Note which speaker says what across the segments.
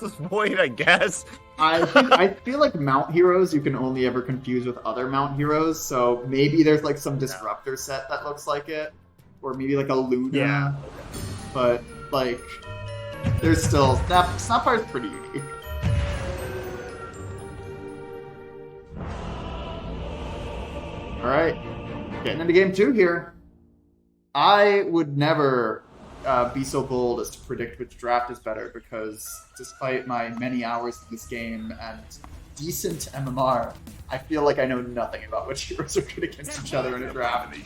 Speaker 1: What's the point, I guess?
Speaker 2: I feel like mount heroes you can only ever confuse with other mount heroes, so maybe there's like some disruptor set that looks like it, or maybe like a Luna.
Speaker 1: Yeah.
Speaker 2: But like, there's still Snapfire's pretty unique. All right, getting into game 2 here. I would never be so bold as to predict which draft is better because despite my many hours in this game and decent MMR, I feel like I know nothing about which heroes are good against each other in a draft.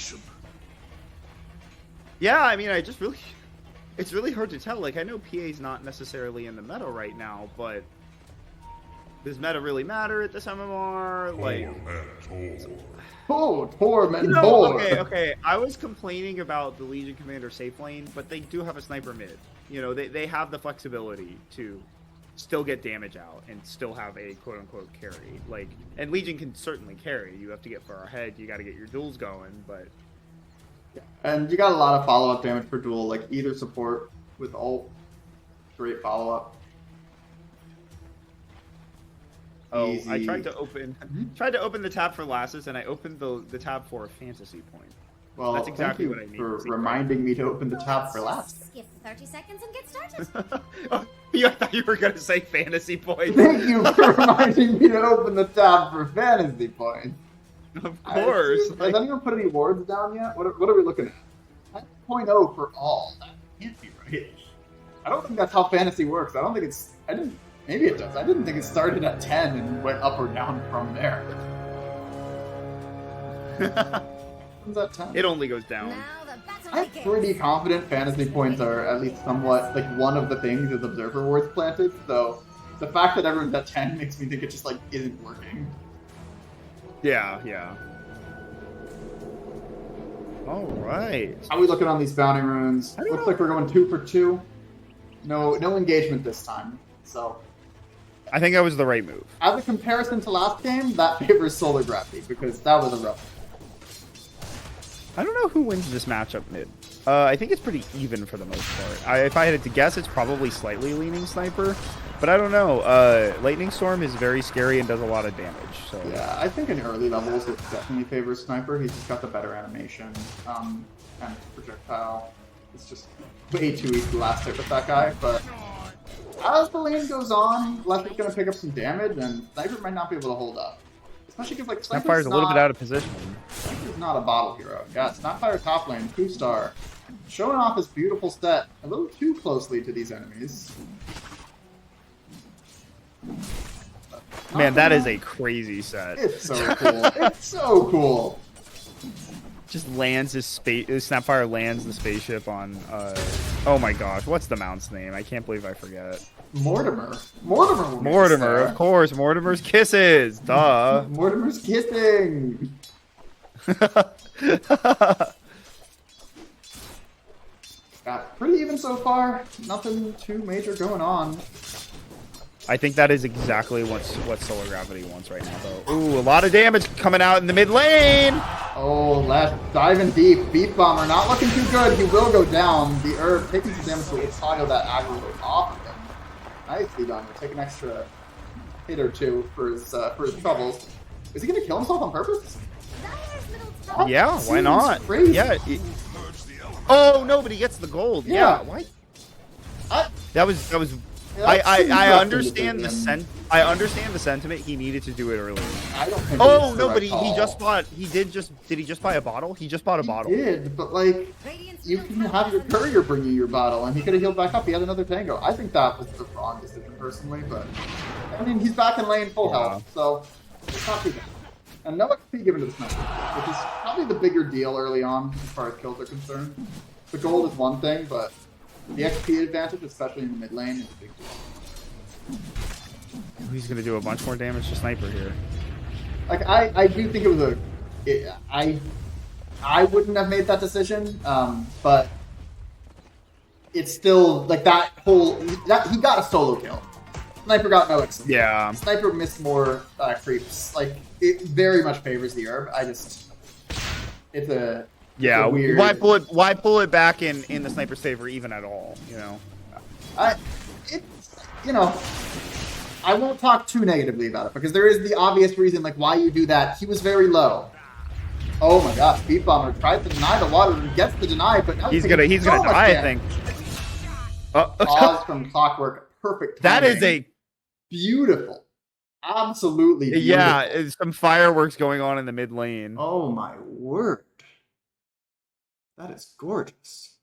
Speaker 1: Yeah, I mean, it's really hard to tell. Like, I know PA's not necessarily in the meta right now, but does meta really matter at this MMR? Like,
Speaker 2: Oh, Tormentor.
Speaker 1: Okay. I was complaining about the Legion Commander safe lane, but they do have a sniper mid. You know, they have the flexibility to still get damage out and still have a quote-unquote carry. Like, and Legion can certainly carry. You have to get far ahead. You got to get your duels going, but...
Speaker 2: And you got a lot of follow-up damage per duel, like either support with ult, great follow-up.
Speaker 1: Oh,
Speaker 2: Easy.
Speaker 1: I tried to open the tab for Lassus, and I opened the tab for a fantasy point.
Speaker 2: Well,
Speaker 1: that's exactly
Speaker 2: thank you
Speaker 1: what I need.
Speaker 2: for reminding me to open the tab for last.
Speaker 3: Skip 30 seconds and get started.
Speaker 1: Oh, yeah, I thought you were gonna say fantasy point.
Speaker 2: Thank you for reminding me to open the tab for fantasy points.
Speaker 1: Of course.
Speaker 2: Has anyone put any wards down yet? What are we looking at? 10.0 for all. That can't be right. I don't think that's how fantasy works. I don't think it's. I didn't. Maybe it does. I didn't think it started at 10 and went up or down from there. When's that 10?
Speaker 1: It only goes down.
Speaker 3: Now the battle
Speaker 2: I'm
Speaker 3: begins.
Speaker 2: pretty confident fantasy points are at least somewhat like one of the things is observer wards planted. So the fact that everyone's at 10 makes me think it just like isn't working.
Speaker 1: Yeah. All right.
Speaker 2: How are we looking on these bounty runes?
Speaker 1: I don't
Speaker 2: Looks
Speaker 1: know.
Speaker 2: like we're going 2 for 2. No engagement this time. So
Speaker 1: I think that was the right move.
Speaker 2: as a comparison to last game, that favors Solar Gravity because that was a rough.
Speaker 1: I don't know who wins this matchup mid. I think it's pretty even for the most part. If I had to guess, it's probably slightly leaning Sniper, but I don't know. Lightning Storm is very scary and does a lot of damage. So
Speaker 2: Yeah, I think in early levels it definitely favors Sniper. He's just got the better animation and projectile. It's just way too elastic with that guy, but as the lane goes on, Lester's going to pick up some damage, and Sniper might not be able to hold up. Especially because, like,
Speaker 1: Snapfire's a little bit out of position.
Speaker 2: Sniper's not a bottle hero. Yeah, Snapfire top lane, 2-star. Showing off his beautiful set a little too closely to these enemies.
Speaker 1: Man, that is a crazy set.
Speaker 2: It's so cool. It's so cool.
Speaker 1: Just lands his Snapfire lands the spaceship on. Oh my gosh, what's the mount's name? I can't believe I forget.
Speaker 2: Mortimer. Mortimer will make
Speaker 1: Mortimer,
Speaker 2: this
Speaker 1: of course. Mortimer's kisses. Duh.
Speaker 2: there. Mortimer's kissing. Got pretty even so far. Nothing too major going on.
Speaker 1: I think that is exactly what Solar Gravity wants right now, though. Ooh, a lot of damage coming out in the mid lane.
Speaker 2: Oh, left diving deep. Beat Bomber not looking too good. He will go down. The herb taking some damage, but it's tile that aggro off of him. Nicely done. We'll take an extra hit or two for his troubles. Is he gonna kill himself on purpose?
Speaker 3: Dyer's middle tower.
Speaker 1: Yeah, why
Speaker 2: Seems
Speaker 1: not?
Speaker 2: crazy.
Speaker 1: Yeah. Oh no, but he gets the gold.
Speaker 2: Yeah.
Speaker 1: Yeah. Why?
Speaker 2: I-
Speaker 1: That was.
Speaker 2: Yeah, that seems
Speaker 1: I
Speaker 2: rough
Speaker 1: understand
Speaker 2: to
Speaker 1: the
Speaker 2: him.
Speaker 1: I understand the sentiment. He needed to do it earlier.
Speaker 2: I don't think
Speaker 1: Oh
Speaker 2: it's
Speaker 1: no,
Speaker 2: the
Speaker 1: but
Speaker 2: right
Speaker 1: he just
Speaker 2: call.
Speaker 1: bought. Did he just buy a bottle? He just bought a bottle.
Speaker 2: He did, but like
Speaker 3: Radiant's
Speaker 2: you
Speaker 3: middle
Speaker 2: can
Speaker 3: tower
Speaker 2: have your
Speaker 3: is under
Speaker 2: courier bring you your bottle, and he could have healed back up. He had another tango. I think that was the wrong decision personally, but I mean he's back in lane full health, so it's not too bad. And no XP given to the sniper, which is probably the bigger deal early on as far as kills are concerned. The gold is one thing, but the XP advantage, especially in the mid lane, is a big deal.
Speaker 1: He's gonna do a bunch more damage to Sniper here.
Speaker 2: Like I do think it was I wouldn't have made that decision, but it's still like that he got a solo kill. Sniper got no XP.
Speaker 1: Yeah.
Speaker 2: Sniper missed more creeps. Like it very much favors the herb. It's a
Speaker 1: Yeah.
Speaker 2: weird.
Speaker 1: Why pull it back in the Sniper's favor even at all? You know.
Speaker 2: you know, I won't talk too negatively about it because there is the obvious reason like why you do that. He was very low. Oh my gosh, Beat Bomber tried to deny the water and gets the deny, but now
Speaker 1: He's gonna die, I think.
Speaker 2: Pause from Clockwork, perfect timing.
Speaker 1: That is a
Speaker 2: beautiful, absolutely beautiful.
Speaker 1: Yeah, it's some fireworks going on in the mid lane.
Speaker 2: Oh my word, that is gorgeous.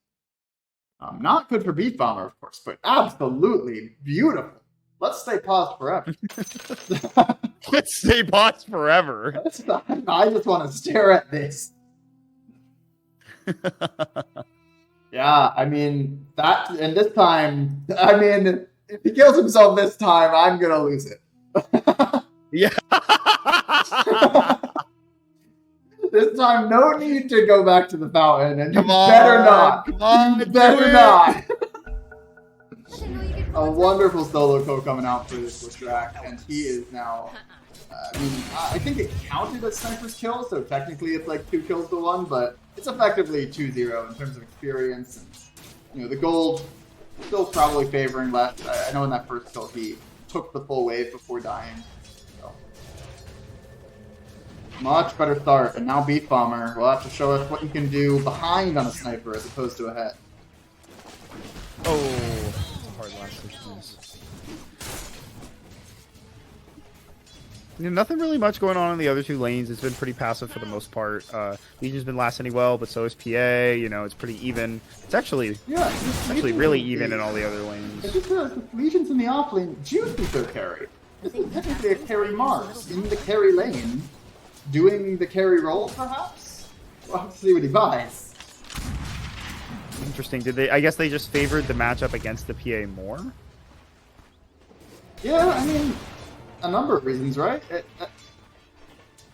Speaker 2: Not good for Beat Bomber, of course, but absolutely beautiful. Let's stay paused forever.
Speaker 1: Let's stay paused forever.
Speaker 2: I just want to stare at this. Yeah, I mean, that, and this time, I mean, if he kills himself this time, I'm gonna lose it.
Speaker 1: Yeah.
Speaker 2: This time, no need to go back to the fountain, and you
Speaker 1: Come on,
Speaker 2: better not.
Speaker 1: come on,
Speaker 2: You better
Speaker 1: do it.
Speaker 2: not.
Speaker 3: Didn't know you could
Speaker 2: A wonderful solo kill coming out for this Listrak, and he is now. I mean, I think it counted as Sniper's kill, so technically it's like 2 kills to 1, but it's effectively 2-0 in terms of experience, and you know the gold still probably favoring left. I know in that first kill he took the full wave before dying. So. Much better start, and now Beat Bomber will have to show us what he can do behind on a sniper as opposed to ahead.
Speaker 1: Oh, that's a hard last 6 minutes. Nothing really much going on in the other 2 lanes. It's been pretty passive for the most part. Legion's been lasting well, but so is PA. You know, it's pretty even. It's actually really even in all the other lanes.
Speaker 2: I just realized with Legion's in the off lane, Juice is their carry. This is technically a carry Mars in the carry lane, doing the carry role, perhaps? We'll have to see what he buys.
Speaker 1: Interesting. Did they? I guess they just favored the matchup against the PA more.
Speaker 2: Yeah, I mean, a number of reasons, right?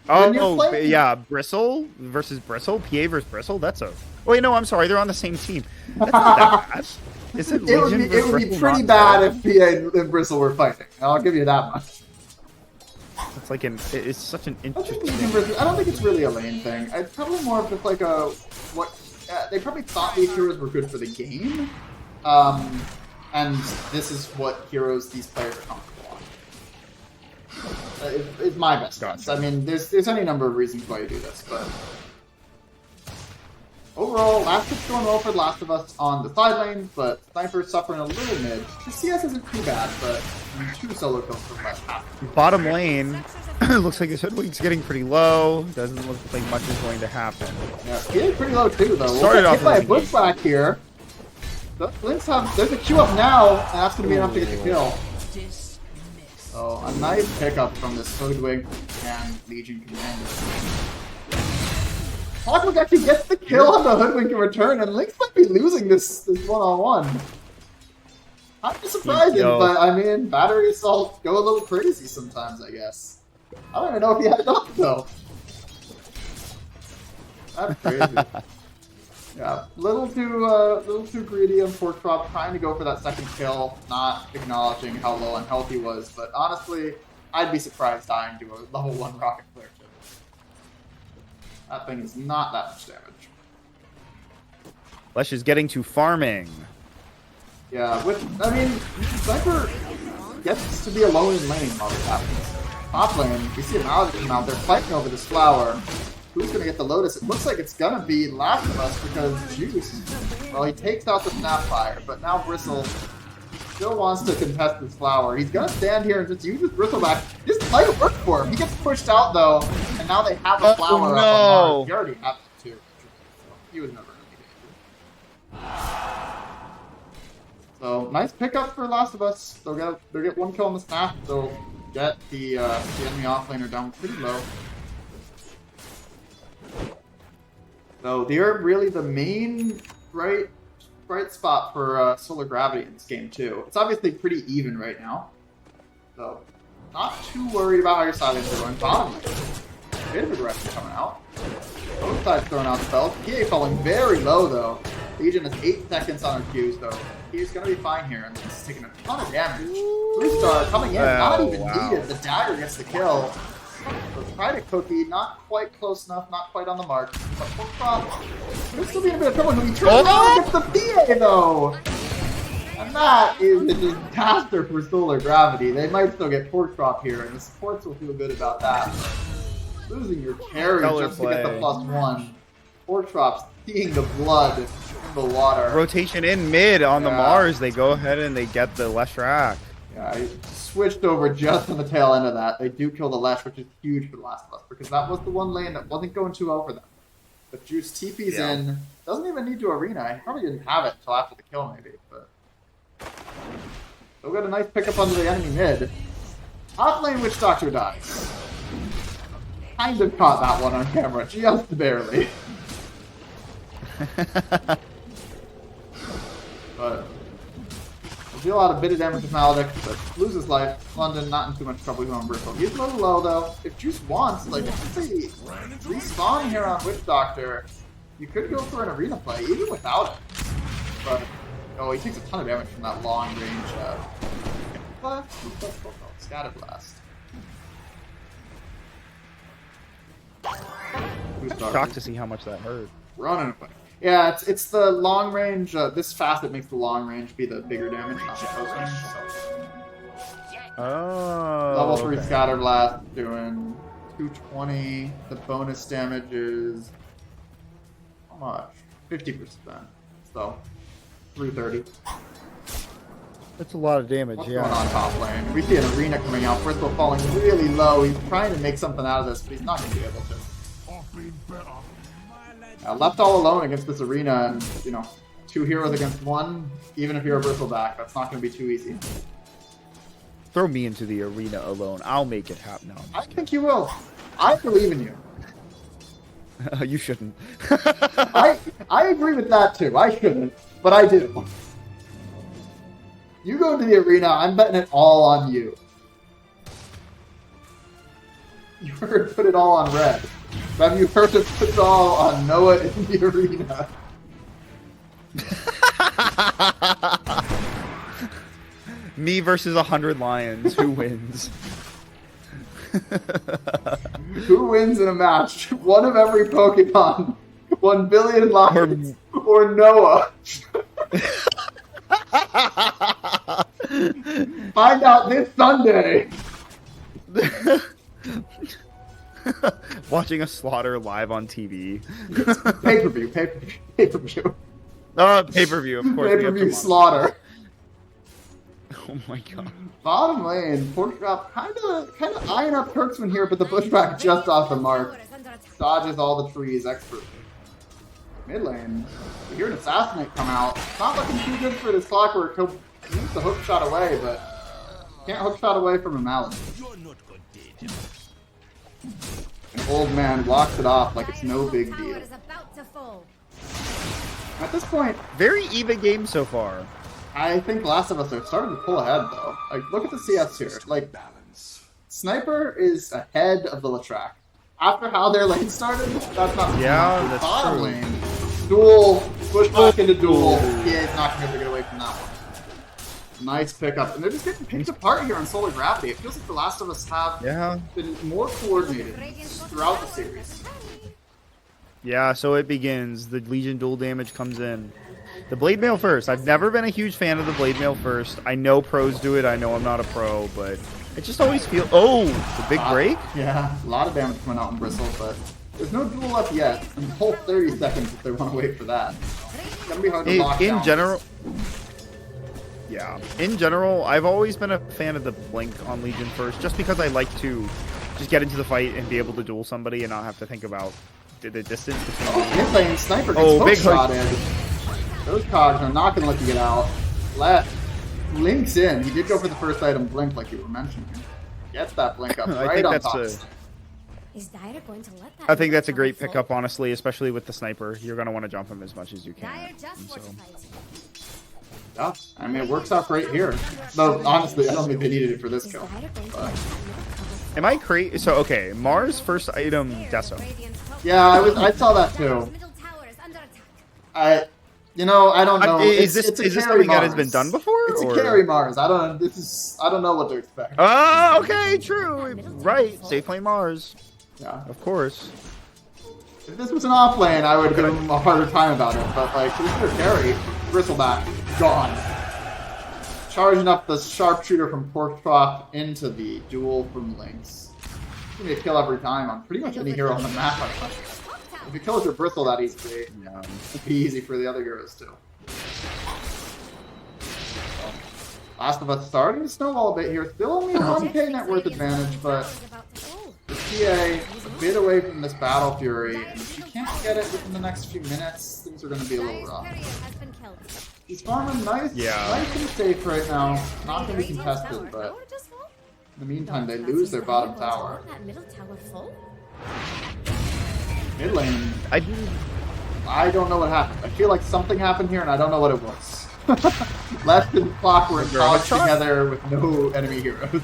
Speaker 2: When you're
Speaker 1: Oh,
Speaker 2: playing-
Speaker 1: yeah, Bristle versus Bristle, PA versus Bristle. That's a. Wait, no, I'm sorry. They're on the same team. That's not that bad. Is it?
Speaker 2: It would be pretty bad if PA and Bristle were fighting. I'll give you that much.
Speaker 1: It's like it's such an
Speaker 2: I
Speaker 1: interesting.
Speaker 2: don't think it's really a lane thing. It's probably more of just like a what they probably thought these heroes were good for the game, and this is what heroes these players are comfortable on. It's my best guess. I mean, there's any number of reasons why you do this, but overall, Last Pit's going well for The Last of Us on the side lane, but Sniper's suffering a little mid. The CS isn't too bad, but 2 solo kills from less half.
Speaker 1: Bottom lane looks like his hoodwink's getting pretty low. Doesn't look like much is going to happen.
Speaker 2: Yeah, he is pretty low too, though.
Speaker 1: Started
Speaker 2: We'll
Speaker 1: off
Speaker 2: get hit by a
Speaker 1: really
Speaker 2: bush back here. The Lynx there's a Q up now, and that's going to be enough to get the kill. So, a nice pickup from this Hoodwink and Legion Commander. Clockwork actually gets the kill on the Hoodwink in return, and Lynx might be losing this one-on-one. Kind of surprising, but I mean, battery assault go a little crazy sometimes, I guess. I don't even know if he had it up, though. That's crazy. Yeah, little too greedy on Pork Chop, trying to go for that second kill, not acknowledging how low on health he was. But honestly, I'd be surprised dying to a level 1 rocket flare tip. That thing is not that much damage.
Speaker 1: Lesh is getting to farming.
Speaker 2: Yeah, I mean, Sniper gets to be alone in lane while this happens. Top lane, we see a Malady come out, they're fighting over this flower. Who's gonna get the Lotus? It looks like it's gonna be Last of Us because Juice, well, he takes out the Snapfire, but now Bristle still wants to contest this flower. He's gonna stand here and just use his Bristle back. This might work for him. He gets pushed out though, and now they have a flower up on Mars. He already has it too. So he was never gonna get it. So nice pickup for Last of Us. They'll get 1 kill on the Snap. They'll get the enemy offlaner down pretty low. So they're really the main bright spot for Solar Gravity in this game too. It's obviously pretty even right now, so not too worried about how your side lanes are going. Bottom lane, bit of aggression coming out. Both sides throwing out spells. PA falling very low though. Legion has 8 seconds on her Qs though. He's gonna be fine here, and he's taking a ton of damage. Blue Star coming in, not even needed. The dagger gets the kill. So try to cookie, not quite close enough, not quite on the mark. But Pork Chop could still be in a bit of trouble when he turns around and gets the PA though. And that is a disaster for Solar Gravity. They might still get Pork Drop here, and the supports will feel good about that. Losing your carry
Speaker 1: Stellar
Speaker 2: just to get the
Speaker 1: play.
Speaker 2: +1. Pork Drop's seeing the blood in the water.
Speaker 1: Rotation in mid on the
Speaker 2: Yeah.
Speaker 1: Mars. They go ahead and they get the Leshrac.
Speaker 2: Yeah, I switched over just on the tail end of that. They do kill the Lesh, which is huge for The Last of Us, because that was the one lane that wasn't going too well for them. But Juice TP's
Speaker 1: Yeah.
Speaker 2: in. Doesn't even need to arena. He probably didn't have it until after the kill, maybe. But still got a nice pickup onto the enemy mid. Top lane Witch Doctor dies. Kind of caught that one on camera, just barely. But we'll deal out a bit of damage with Maledict, but loses life. London not in too much trouble going Bristle. He's a little low though. If Juice wants, like if it's a respawn here on Witch Doctor, you could go for an arena play, even without it. But oh, he takes a ton of damage from that long range blast? Scatter blast.
Speaker 1: Shocked to see how much that hurt.
Speaker 2: Running away. Yeah, it's the long range. This facet makes the long range be the bigger damage, not the close range. So.
Speaker 1: Oh.
Speaker 2: Level 3
Speaker 1: okay.
Speaker 2: Scatter Blast doing 220. The bonus damage is how much? 50%. So 330.
Speaker 1: That's a lot of damage,
Speaker 2: What's
Speaker 1: yeah.
Speaker 2: going on top lane? We see an arena coming out. Bristle falling really low. He's trying to make something out of this, but he's not going to be able to. Left all alone against this arena, and you know, 2 heroes against 1. Even if you're a Bristleback, that's not going to be too easy.
Speaker 1: Throw me into the arena alone. I'll make it happen. No,
Speaker 2: I think you will. I believe in you.
Speaker 1: you shouldn't.
Speaker 2: I agree with that too. I shouldn't, but I do. You go into the arena, I'm betting it all on you. You heard put it all on red. Have you heard it put it all on Noah in the arena?
Speaker 1: Me versus 100 lions. Who wins?
Speaker 2: Who wins in a match? One of every Pokemon. 1 billion lions. Or Noah. Find out this Sunday.
Speaker 1: Watching a slaughter live on TV.
Speaker 2: Pay-per-view, pay-per-view, pay-per-view.
Speaker 1: Pay-per-view, of course. we have to
Speaker 2: Pay-per-view
Speaker 1: watch.
Speaker 2: slaughter.
Speaker 1: Oh my god.
Speaker 2: Bottom lane, Pork Drop kind of eyeing up Kurtzman here, but the Bushwhack just off the mark. Dodges all the trees expertly. Mid lane, we hear an Assassinate come out. Not looking too good for this Clockwork. He'll use the hook shot away, but can't hook shot away from a Mallet. An old man walks it off like it's no big deal. At this point,
Speaker 1: Very even game so far.
Speaker 2: I think Last of Us are starting to pull ahead, though. Like, look at the CS here. Like, Sniper is ahead of the Leshrac. After how their lane started, that's not
Speaker 1: Yeah, that's
Speaker 2: bottom
Speaker 1: true.
Speaker 2: lane. Duel, pushback into duel. PA's not going to be able to get away from that one. Nice pickup. And they're just getting picked apart here on Solar Gravity. It feels like The Last of Us have
Speaker 1: Yeah.
Speaker 2: been more coordinated throughout the series.
Speaker 1: Yeah, so it begins. The Legion dual damage comes in. The Blade Mail first. I've never been a huge fan of the Blade Mail first. I know pros do it. I know I'm not a pro, but it just always feels... Oh, the big break?
Speaker 2: Yeah, a lot of damage coming out in Bristle, but there's no duel up yet. And the whole 30 seconds if they want to wait for that. It's gonna be hard to lock
Speaker 1: In
Speaker 2: down.
Speaker 1: general... Yeah. In general, I've always been a fan of the Blink on Legion first, just because I like to just get into the fight and be able to duel somebody and not have to think about the distance between me.
Speaker 2: Mid lane Sniper gets
Speaker 1: Oh,
Speaker 2: hook
Speaker 1: big hook.
Speaker 2: shotted. Those cogs are not gonna let you get out. Left. Blinks in. He did go for the first item blink like you were mentioning. Gets that blink up
Speaker 1: I
Speaker 2: right
Speaker 1: think
Speaker 2: on
Speaker 1: that's
Speaker 2: top.
Speaker 1: a-
Speaker 3: Is Dire going to let that
Speaker 1: I think that's a great
Speaker 3: unfold?
Speaker 1: pickup, honestly, especially with the Sniper. You're going to want to jump him as much as you can.
Speaker 3: Dire just
Speaker 1: And so...
Speaker 3: fortified.
Speaker 2: Yeah, I mean it works out great here. Though honestly, I don't think they needed it for this
Speaker 3: Is
Speaker 2: kill.
Speaker 3: Dire going to
Speaker 2: But-
Speaker 3: let that unfold?
Speaker 1: Am I crazy? So, okay, Mars first item, Deso.
Speaker 3: Radiant's top
Speaker 2: Yeah, I saw that too.
Speaker 3: middle tower is under attack.
Speaker 2: I don't know.
Speaker 1: Is this
Speaker 2: it's a carry
Speaker 1: something that has
Speaker 2: Mars.
Speaker 1: been done before?
Speaker 2: It's
Speaker 1: or?
Speaker 2: a carry Mars. I don't know what to expect.
Speaker 1: Oh, okay, true. Right, safe lane Mars,
Speaker 2: Yeah.
Speaker 1: of course.
Speaker 2: If this was an off lane, I would give him a harder time about it. But like, this is their carry. Bristleback gone. Charging up the sharpshooter from Porkchop into the duel from Lynx. Give me a kill every time on pretty much any hero on the map. If you kill with your Bristle that easily, it'd be easy for the other heroes too. Last of Us starting to snowball a bit here. Still only a 1k net worth advantage, but the PA a bit away from this Battle Fury, and if you can't get it within the next few minutes, things are going to be a little rough. He's farming nice and safe right now. Not going to be contested, but in the meantime, they lose their bottom tower. Mid lane, I don't know what happened. I feel like something happened here, and I don't know what it was. Left and Clockwork tossed together with no enemy heroes.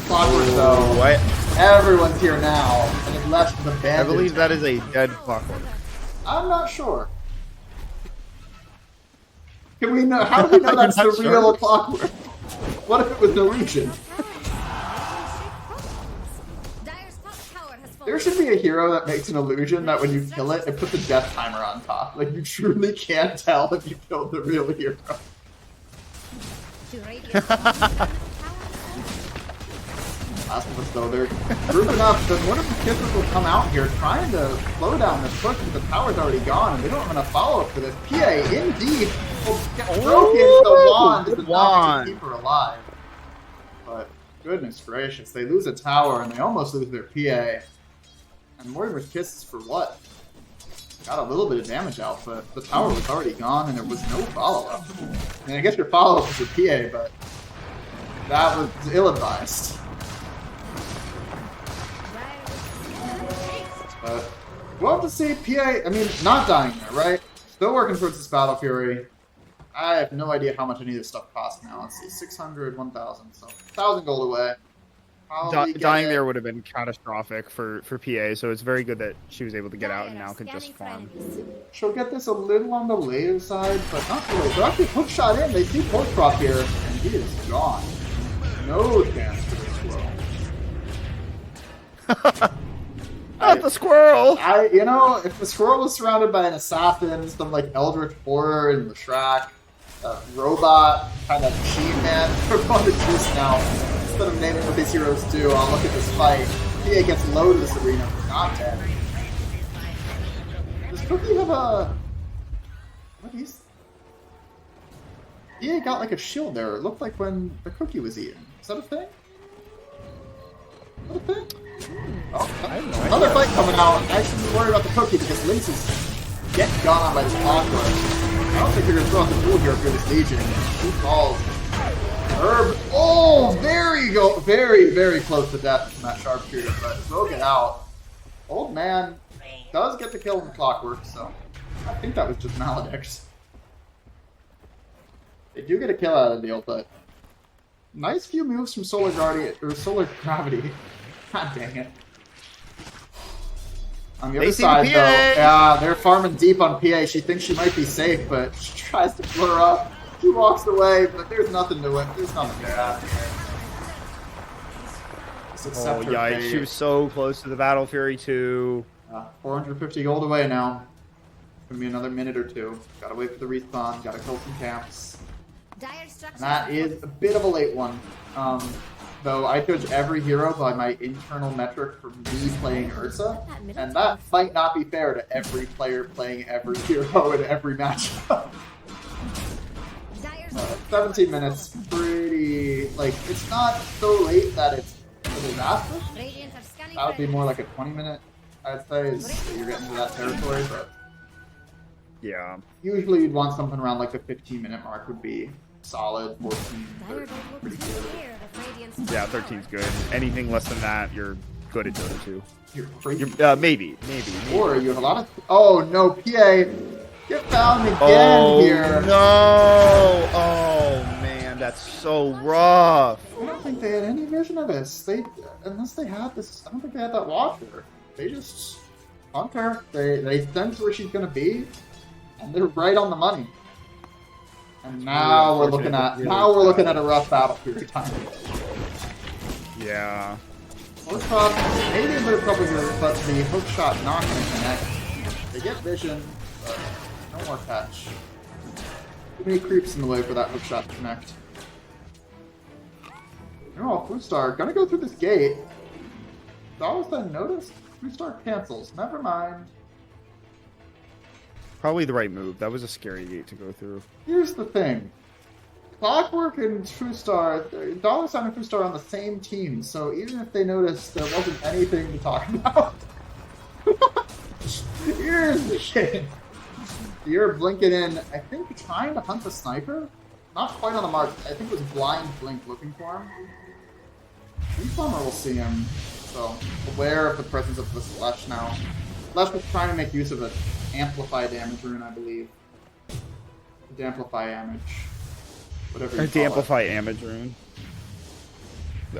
Speaker 2: Clockwork, though.
Speaker 1: What?
Speaker 2: Everyone's here now, and it's left with abandoned.
Speaker 1: I believe that is a dead Clockwork.
Speaker 2: I'm not sure. Can we know? How do we know that's the real Clockwork? What if it was Norwegian? There should be a hero that makes an illusion that when you kill it, it puts a death timer on top. Like, you truly can't tell if you killed the real hero. Last of Us, though, they're grouping up, but one of the Kisses will come out here trying to slow down this push, but the tower's already gone, and they don't have enough follow-up for this. PA, indeed, will get broken. The wand is enough to keep her alive. But, goodness gracious, they lose a tower, and they almost lose their PA. And Mortimer's Kisses for what? Got a little bit of damage out, but the tower was already gone, and there was no follow-up. I mean, I guess your follow-up is your PA, but that was ill-advised. But we'll have to see. PA, I mean, not dying there, right? Still working towards this Battle Fury. I have no idea how much any of this stuff costs now. Let's see, 600, 1,000, so 1,000 gold away.
Speaker 1: Dying there would have been catastrophic for PA, so it's very good that she was able to get out and now can just farm.
Speaker 2: She'll get this a little on the later side, but not too late. They're actually hook shot in. They see Porkchop here, and he is gone. No chance for the squirrel.
Speaker 1: Not the squirrel!
Speaker 2: You know, if the squirrel was surrounded by an assassin, some like Eldritch Horror and Leshrac, robot, kind of machine man, we're going to juice now. Instead of naming what these heroes do, I'll look at this fight. PA gets low to this arena, not dead. Does Cookie have a... What is... PA got like a shield there. It looked like when the Cookie was eaten. Is that a thing? Is that a thing? Oh, another fight coming out. I shouldn't worry about the Cookie because Lynx is getting gone on by this Clockwork. I don't think you're going to throw out the pool here if you're this Legion. Two calls. Herb. Oh, very, very close to death from that sharpshooter, but will get out. Old man does get the kill in the Clockwork, so I think that was just Maledict. They do get a kill out of the deal, but nice few moves from Solar Guardian or Solar Gravity. God dang it. On the other side, though, yeah, they're farming deep on PA. She thinks she might be safe, but she tries to flare up. She walks away, but there's nothing to it. There's nothing to happen here.
Speaker 1: Oh, yikes. She was so close to the Battle Fury, too.
Speaker 2: 450 gold away now. Gonna be another minute or two. Gotta wait for the respawn. Gotta kill some camps. And that is a bit of a late one. Though I judge every hero by my internal metric for me playing Ursa, and that might not be fair to every player playing every hero in every matchup. 17 minutes, pretty, like, it's not so late that it's a disaster. That would be more like a 20-minute, I'd say, is you're getting to that territory, but
Speaker 1: yeah.
Speaker 2: Usually you'd want something around like the 15-minute mark would be solid, 14, 13, pretty good.
Speaker 1: Yeah, 13's good. Anything less than that, you're good at Dota 2.
Speaker 2: You're crazy.
Speaker 1: Maybe.
Speaker 2: Or you have a lot of... Oh, no, PA! Get found again here!
Speaker 1: No! Oh, man, that's so rough.
Speaker 2: I don't think they had any vision of this. Unless they had this... I don't think they had that watcher. They just... hunt her. They sense where she's gonna be, and they're right on the money. And now we're looking at a rough Battle Fury time.
Speaker 1: Yeah.
Speaker 2: Porkchop, maybe a bit of trouble here, but the hook shot not going to connect. They get vision, but no more catch. Too many creeps in the way for that hookshot to connect. Oh, Fustar, gonna go through this gate. Dallas then noticed. Fustar cancels. Never mind.
Speaker 1: Probably the right move. That was a scary gate to go through.
Speaker 2: Here's the thing. Clockwork and Fustar, Dallas and Fustar are on the same team, so even if they noticed there wasn't anything to talk about. Here's the shit. You're blinking in, I think, trying to hunt the sniper? Not quite on the mark. I think it was blind blink looking for him. Reformer will see him, so aware of the presence of this Lesh now. Lesh was trying to make use of an amplify damage rune, I believe. Amplify damage. Whatever you call
Speaker 1: Amplify damage rune.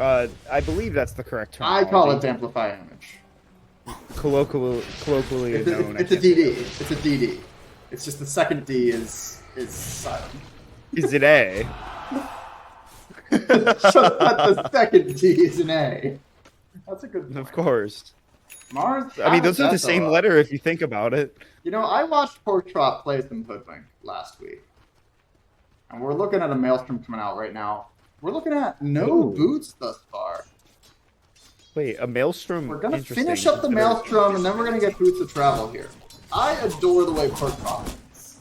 Speaker 1: I believe that's the correct term.
Speaker 2: I call it amplify damage.
Speaker 1: Colloquially known.
Speaker 2: It's a DD. It's a DD. It's just the second D is silent.
Speaker 1: Is it A?
Speaker 2: Shut up, the second D is an A. That's a good point.
Speaker 1: Of course.
Speaker 2: Mars.
Speaker 1: I mean, those are the
Speaker 2: Death
Speaker 1: same
Speaker 2: Oa.
Speaker 1: letter if you think about it.
Speaker 2: You know, I watched Pork Trot play some Hoodwink last week. And we're looking at a Maelstrom coming out right now. We're looking at no
Speaker 1: Ooh.
Speaker 2: boots thus far.
Speaker 1: Wait, a Maelstrom?
Speaker 2: We're gonna
Speaker 1: Interesting.
Speaker 2: finish up the Maelstrom, and then we're gonna get boots of travel here. I adore the way Pork Trot plays.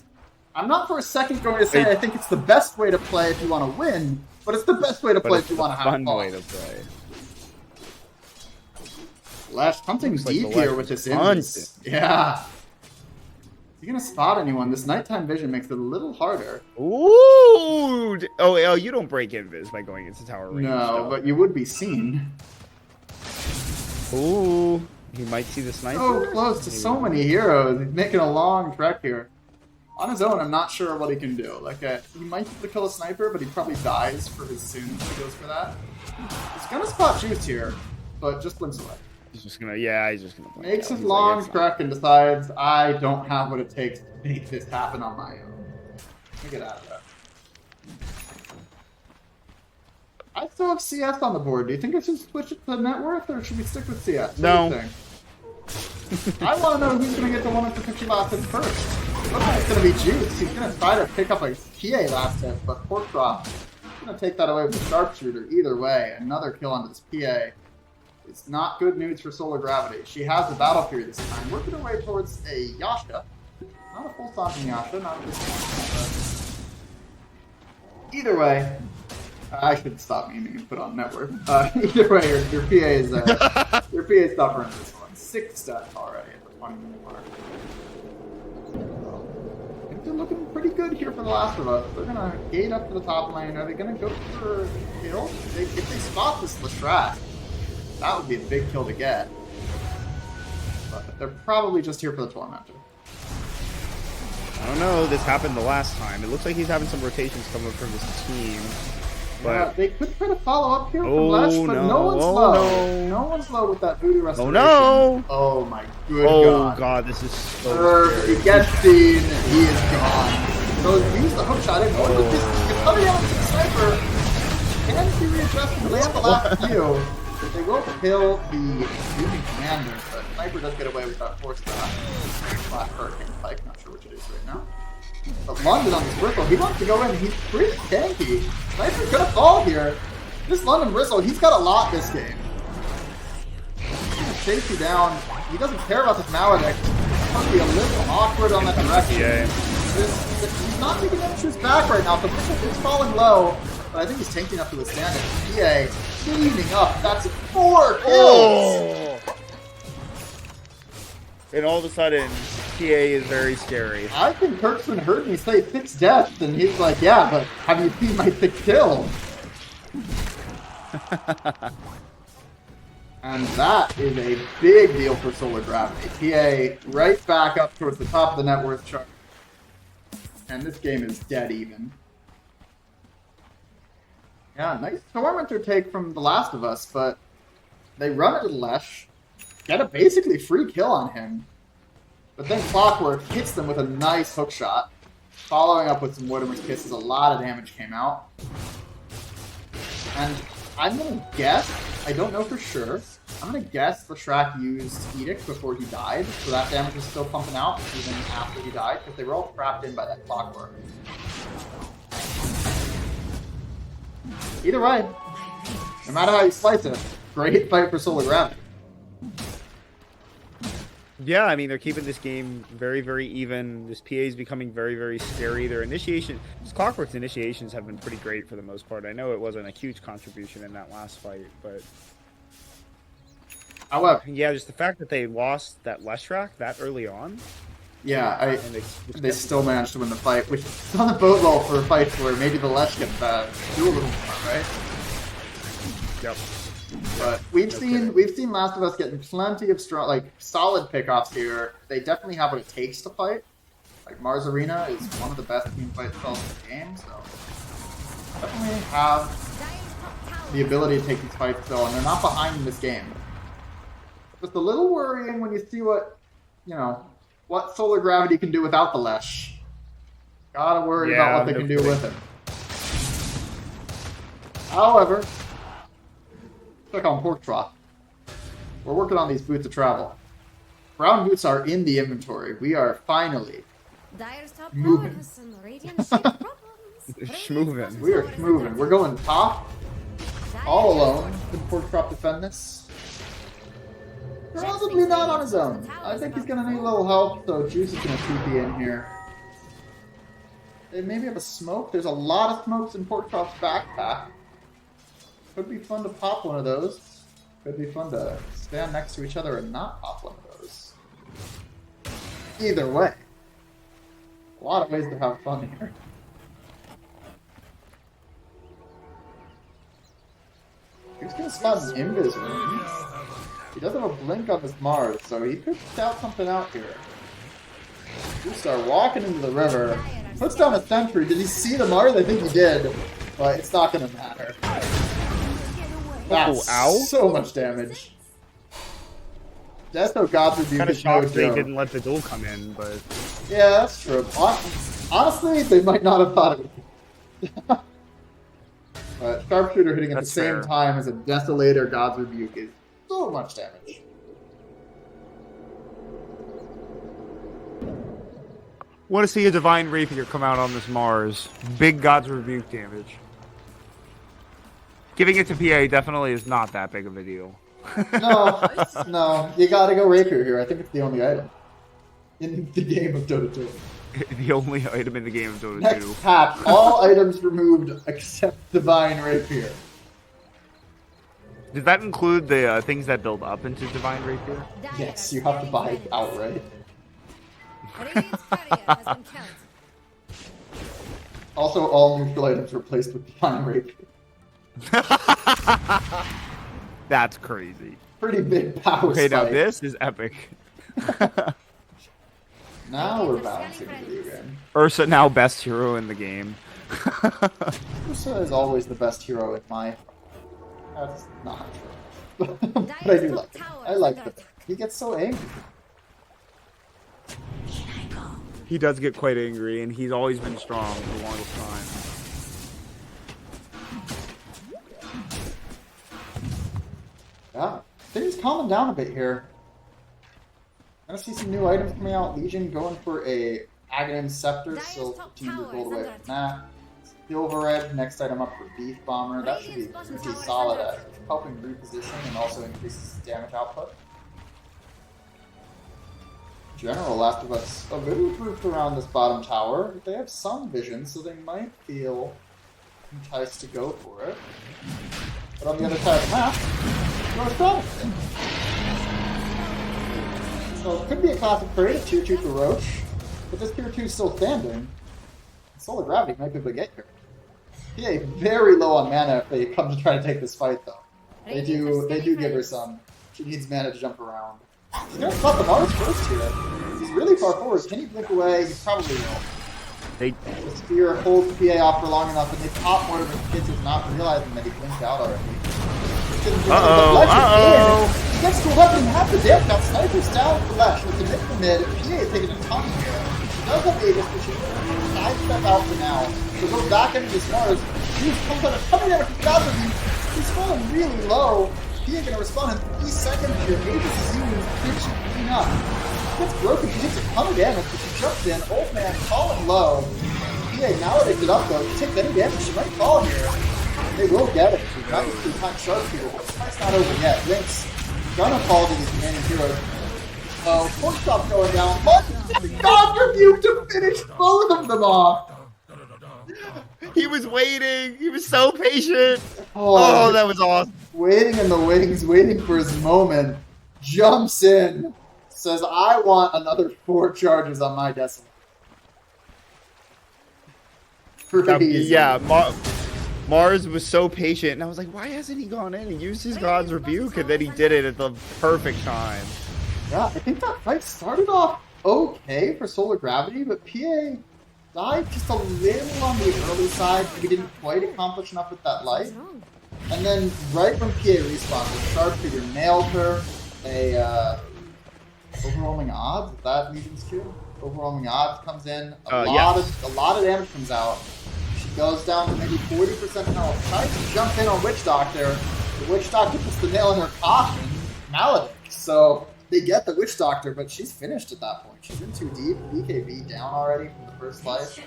Speaker 2: I'm not for a second going to say I think it's the best way to play if you want to win, but it's the best way to
Speaker 1: But
Speaker 2: play
Speaker 1: it's
Speaker 2: if you
Speaker 1: the
Speaker 2: want to have
Speaker 1: fun
Speaker 2: fun.
Speaker 1: way to play.
Speaker 2: Lash something
Speaker 1: Looks like
Speaker 2: deep
Speaker 1: the
Speaker 2: here
Speaker 1: Lash
Speaker 2: with this
Speaker 1: is
Speaker 2: invis. Yeah. Is he gonna spot anyone? This nighttime vision makes it a little harder.
Speaker 1: Ooh! Oh, you don't break invis by going into tower range.
Speaker 2: No, but you would be seen.
Speaker 1: Ooh, he might see the sniper.
Speaker 2: So close to so many heroes. He's making a long trek here. On his own, I'm not sure what he can do. Like, he might be able to kill a sniper, but he probably dies for his sins if he goes for that. He's gonna spot Juice here, but just blinks away.
Speaker 1: He's just gonna, yeah, he's just gonna. blink
Speaker 2: Makes
Speaker 1: out.
Speaker 2: his
Speaker 1: He's
Speaker 2: long
Speaker 1: like, "It's
Speaker 2: trek and decides, I don't have what it takes to make this happen on my own. Let me get out of that. I still have CS on the board. Do you think I should switch it to net worth, or should we stick with CS?
Speaker 1: No.
Speaker 2: What do you think? I want to know who's going to get the 1 for 50 last hit first. Looks like it's going to be Juice. He's going to try to pick up a PA last hit, but Pork Drop is going to take that away with a sharpshooter. Either way, another kill onto this PA. It's not good news for Solar Gravity. She has the Battle Fury this time, working her way towards a Yasha. Not a full Sanjin Yasha, not a this one. Either way, I should stop memeing and put on network. Either way, your PA is your PA is tougher in this one. 6 stats already at the 1-minute mark. I think they're looking pretty good here for The Last of Us. They're gonna gate up to the top lane. Are they gonna go for a kill? If they spot this Leshrac, that would be a big kill to get. But they're probably just here for the Tormentor.
Speaker 1: I don't know. This happened the last time. It looks like he's having some rotations coming from his team.
Speaker 2: Yeah,
Speaker 1: But
Speaker 2: they could try to follow up here from
Speaker 1: Oh,
Speaker 2: Lesh, but
Speaker 1: no.
Speaker 2: no one's
Speaker 1: Oh,
Speaker 2: low.
Speaker 1: no.
Speaker 2: No one's low with that voodoo
Speaker 1: oh
Speaker 2: restoration.
Speaker 1: no!
Speaker 2: Oh my good
Speaker 1: Oh god, this is so
Speaker 2: He
Speaker 1: scary.
Speaker 2: gets seen, he is gone. So use the hook shot in. Oh, look, this coming out to the sniper. Can he readjust and land the last few? They will kill the Union Commander, but Sniper does get away with that force trap. Slash Hurricane Pike, not sure which it is right now. But London on this Bristle, he wants to go in, he's pretty tanky. Sniper could have fall here. This London Bristle, he's got a lot this game. He's gonna chase you down. He doesn't care about this Maledict. It's gonna be a little awkward on that direction.
Speaker 1: Yeah.
Speaker 2: He's not taking any shoes back right now. The Bristle is falling low, but I think he's tanky enough to withstand it. PA cleaning up. That's 4 kills!
Speaker 1: Oh! And all of a sudden, PA is very scary.
Speaker 2: I think Kirkson heard me say 6 deaths, and he's like, yeah, but have you seen my 6 kills? And that is a big deal for Solar Gravity. PA right back up towards the top of the net worth chart. And this game is dead even. Yeah, nice Tormentor take from The Last of Us, but they run it to Lesh, get a basically free kill on him. But then Clockwork hits them with a nice hook shot, following up with some Woodhammer's Kisses. A lot of damage came out. And I'm going to guess, I don't know for sure, I'm going to guess Leshrac used Edict before he died, so that damage was still pumping out even after he died, because they were all trapped in by that Clockwork. Either way, no matter how you slice it, great fight for Solar Gravity.
Speaker 1: Yeah, I mean, they're keeping this game very, very even. This PA is becoming very, very scary. Their Clockwork's initiations have been pretty great for the most part. I know it wasn't a huge contribution in that last fight, but...
Speaker 2: However,
Speaker 1: yeah, just the fact that they lost that Leshrac that early on.
Speaker 2: yeah,
Speaker 1: And
Speaker 2: they still managed to win the fight, which is on the boat roll for fights where maybe the Lesh can do a little more, right?
Speaker 1: Yep.
Speaker 2: But we've seen Last of Us getting plenty of strong, like solid pickoffs here. They definitely have what it takes to fight. Like Mars Arena is one of the best team fight spells in the game, so definitely have the ability to take these fights still, and they're not behind in this game. Just a little worrying when you see what Solar Gravity can do without the Lesh. Gotta worry about what they can do with it. However, check on Pork Trough. We're working on these boots of travel. Brown boots are in the inventory. We are finally
Speaker 3: Dire's top
Speaker 2: moving.
Speaker 3: tower has some radiant shield problems.
Speaker 1: Schmoving.
Speaker 2: We are moving. We're going top, all alone. Can Pork Trough defend this? Probably not on his own. I think he's gonna need a little help, so Juice is gonna TP in here. They maybe have a smoke. There's a lot of smokes in Pork Trough's backpack. Could be fun to pop one of those. Could be fun to stand next to each other and not pop one of those. Either way, a lot of ways to have fun here. He's gonna spot an Invis room. He doesn't have a blink on this Mars, so he could scout something out here. You start walking into the river, puts down a sentry. Did he see the Mars? I think he did, but it's not gonna matter. That's so much damage. Desto God's Rebuke
Speaker 1: Kind of
Speaker 2: is no
Speaker 1: shocked they
Speaker 2: joke.
Speaker 1: didn't let the duel come in, but
Speaker 2: Yeah, that's true. Honestly, they might not have thought it would. But Sharpshooter hitting at
Speaker 1: That's
Speaker 2: the same
Speaker 1: fair.
Speaker 2: time as a Desolator God's Rebuke is so much damage.
Speaker 1: want to see a Divine Rapier come out on this Mars. Big God's Rebuke damage. Giving it to PA definitely is not that big of a deal.
Speaker 2: No, you gotta go Rapier here. I think it's the only item in the game of Dota 2.
Speaker 1: The only item in the game of Dota 2.
Speaker 2: Next patch, all items removed except Divine Rapier.
Speaker 1: Does that include the things that build up into Divine Rapier?
Speaker 2: Yes, you have to buy it outright.
Speaker 3: Radiant's barrier has been killed.
Speaker 2: Also, all neutral items replaced with Divine Rapier.
Speaker 1: That's crazy.
Speaker 2: Pretty big power
Speaker 1: Okay, now
Speaker 2: spike.
Speaker 1: this is epic.
Speaker 2: Now we're balancing the video game.
Speaker 1: Ursa now best hero in the game.
Speaker 2: Ursa is always the best hero in my... That's not true. But I do like him. I like him. He gets so angry.
Speaker 1: He does get quite angry, and he's always been strong for the longest time.
Speaker 2: Yeah, things calming down a bit here. I'm gonna see some new items coming out. Legion going for a Aghanim Scepter, so 15 gold away from that. Silver Edge, next item up for Beef Bomber. That should be pretty solid at helping reposition and also increases damage output. In general, Last of Us a little grouped around this bottom tower. They have some vision, so they might feel enticed to go for it. But on the other side of the map, North Province. So it could be a classic trade of tier 2 for Roche, but this tier 2 is still standing. Solar Gravity might be able to get here. PA very low on mana if they come to try to take this fight though. They do give her some. She needs mana to jump around. He's gonna spot the Mars first here. He's really far forward. Can he blink away? He probably will.
Speaker 1: They
Speaker 2: The spear holds PA off for long enough and they pop more of his kids is not realizing that he blinked out already. He gets to 11 and half the damage. Got snipers down for Lesh with the mid for mid. PA is taking a ton here. He does have Aegis, but she's side step out for now. So go back into this Mars. He's coming out of God's Rebuke. He's falling really low. PA gonna respond in 3 seconds here. Aegis is even pitching clean up. Gets broken, she takes a ton of damage, but she jumps in. Old man falling low. PA now it up though. If she takes any damage, she might fall here. They will get it. Not just to attack Sharpshooter, but the fight's not over yet. Link's gonna fall to these remaining heroes. Oh, Pork Chop going down, but God Rebuke to finish both of them off.
Speaker 1: He was waiting. He was so patient.
Speaker 2: Oh,
Speaker 1: Oh, that was awesome.
Speaker 2: waiting in the wings, waiting for his moment. Jumps in, says, I want another 4 charges on my Decimal. Crazy.
Speaker 1: Yeah, Mars was so patient, and I was like, why hasn't he gone in and used his God's Rebuke? And then he did it at the perfect time.
Speaker 2: Yeah, I think that fight started off okay for Solar Gravity, but PA died just a little on the early side. Maybe didn't quite accomplish enough with that light.
Speaker 3: What's wrong?
Speaker 2: And then right when PA respawned, the Sharpshooter nailed her. A overwhelming odds. Is that Legion's Q? Overwhelming odds comes in. A lot of damage comes out. She goes down to maybe 40% health. Tries to jump in on Witch Doctor. The Witch Doctor puts the nail in her coffin. Maledict. So they get the Witch Doctor, but she's finished at that point. She's in too deep. BKB down already from the first slice.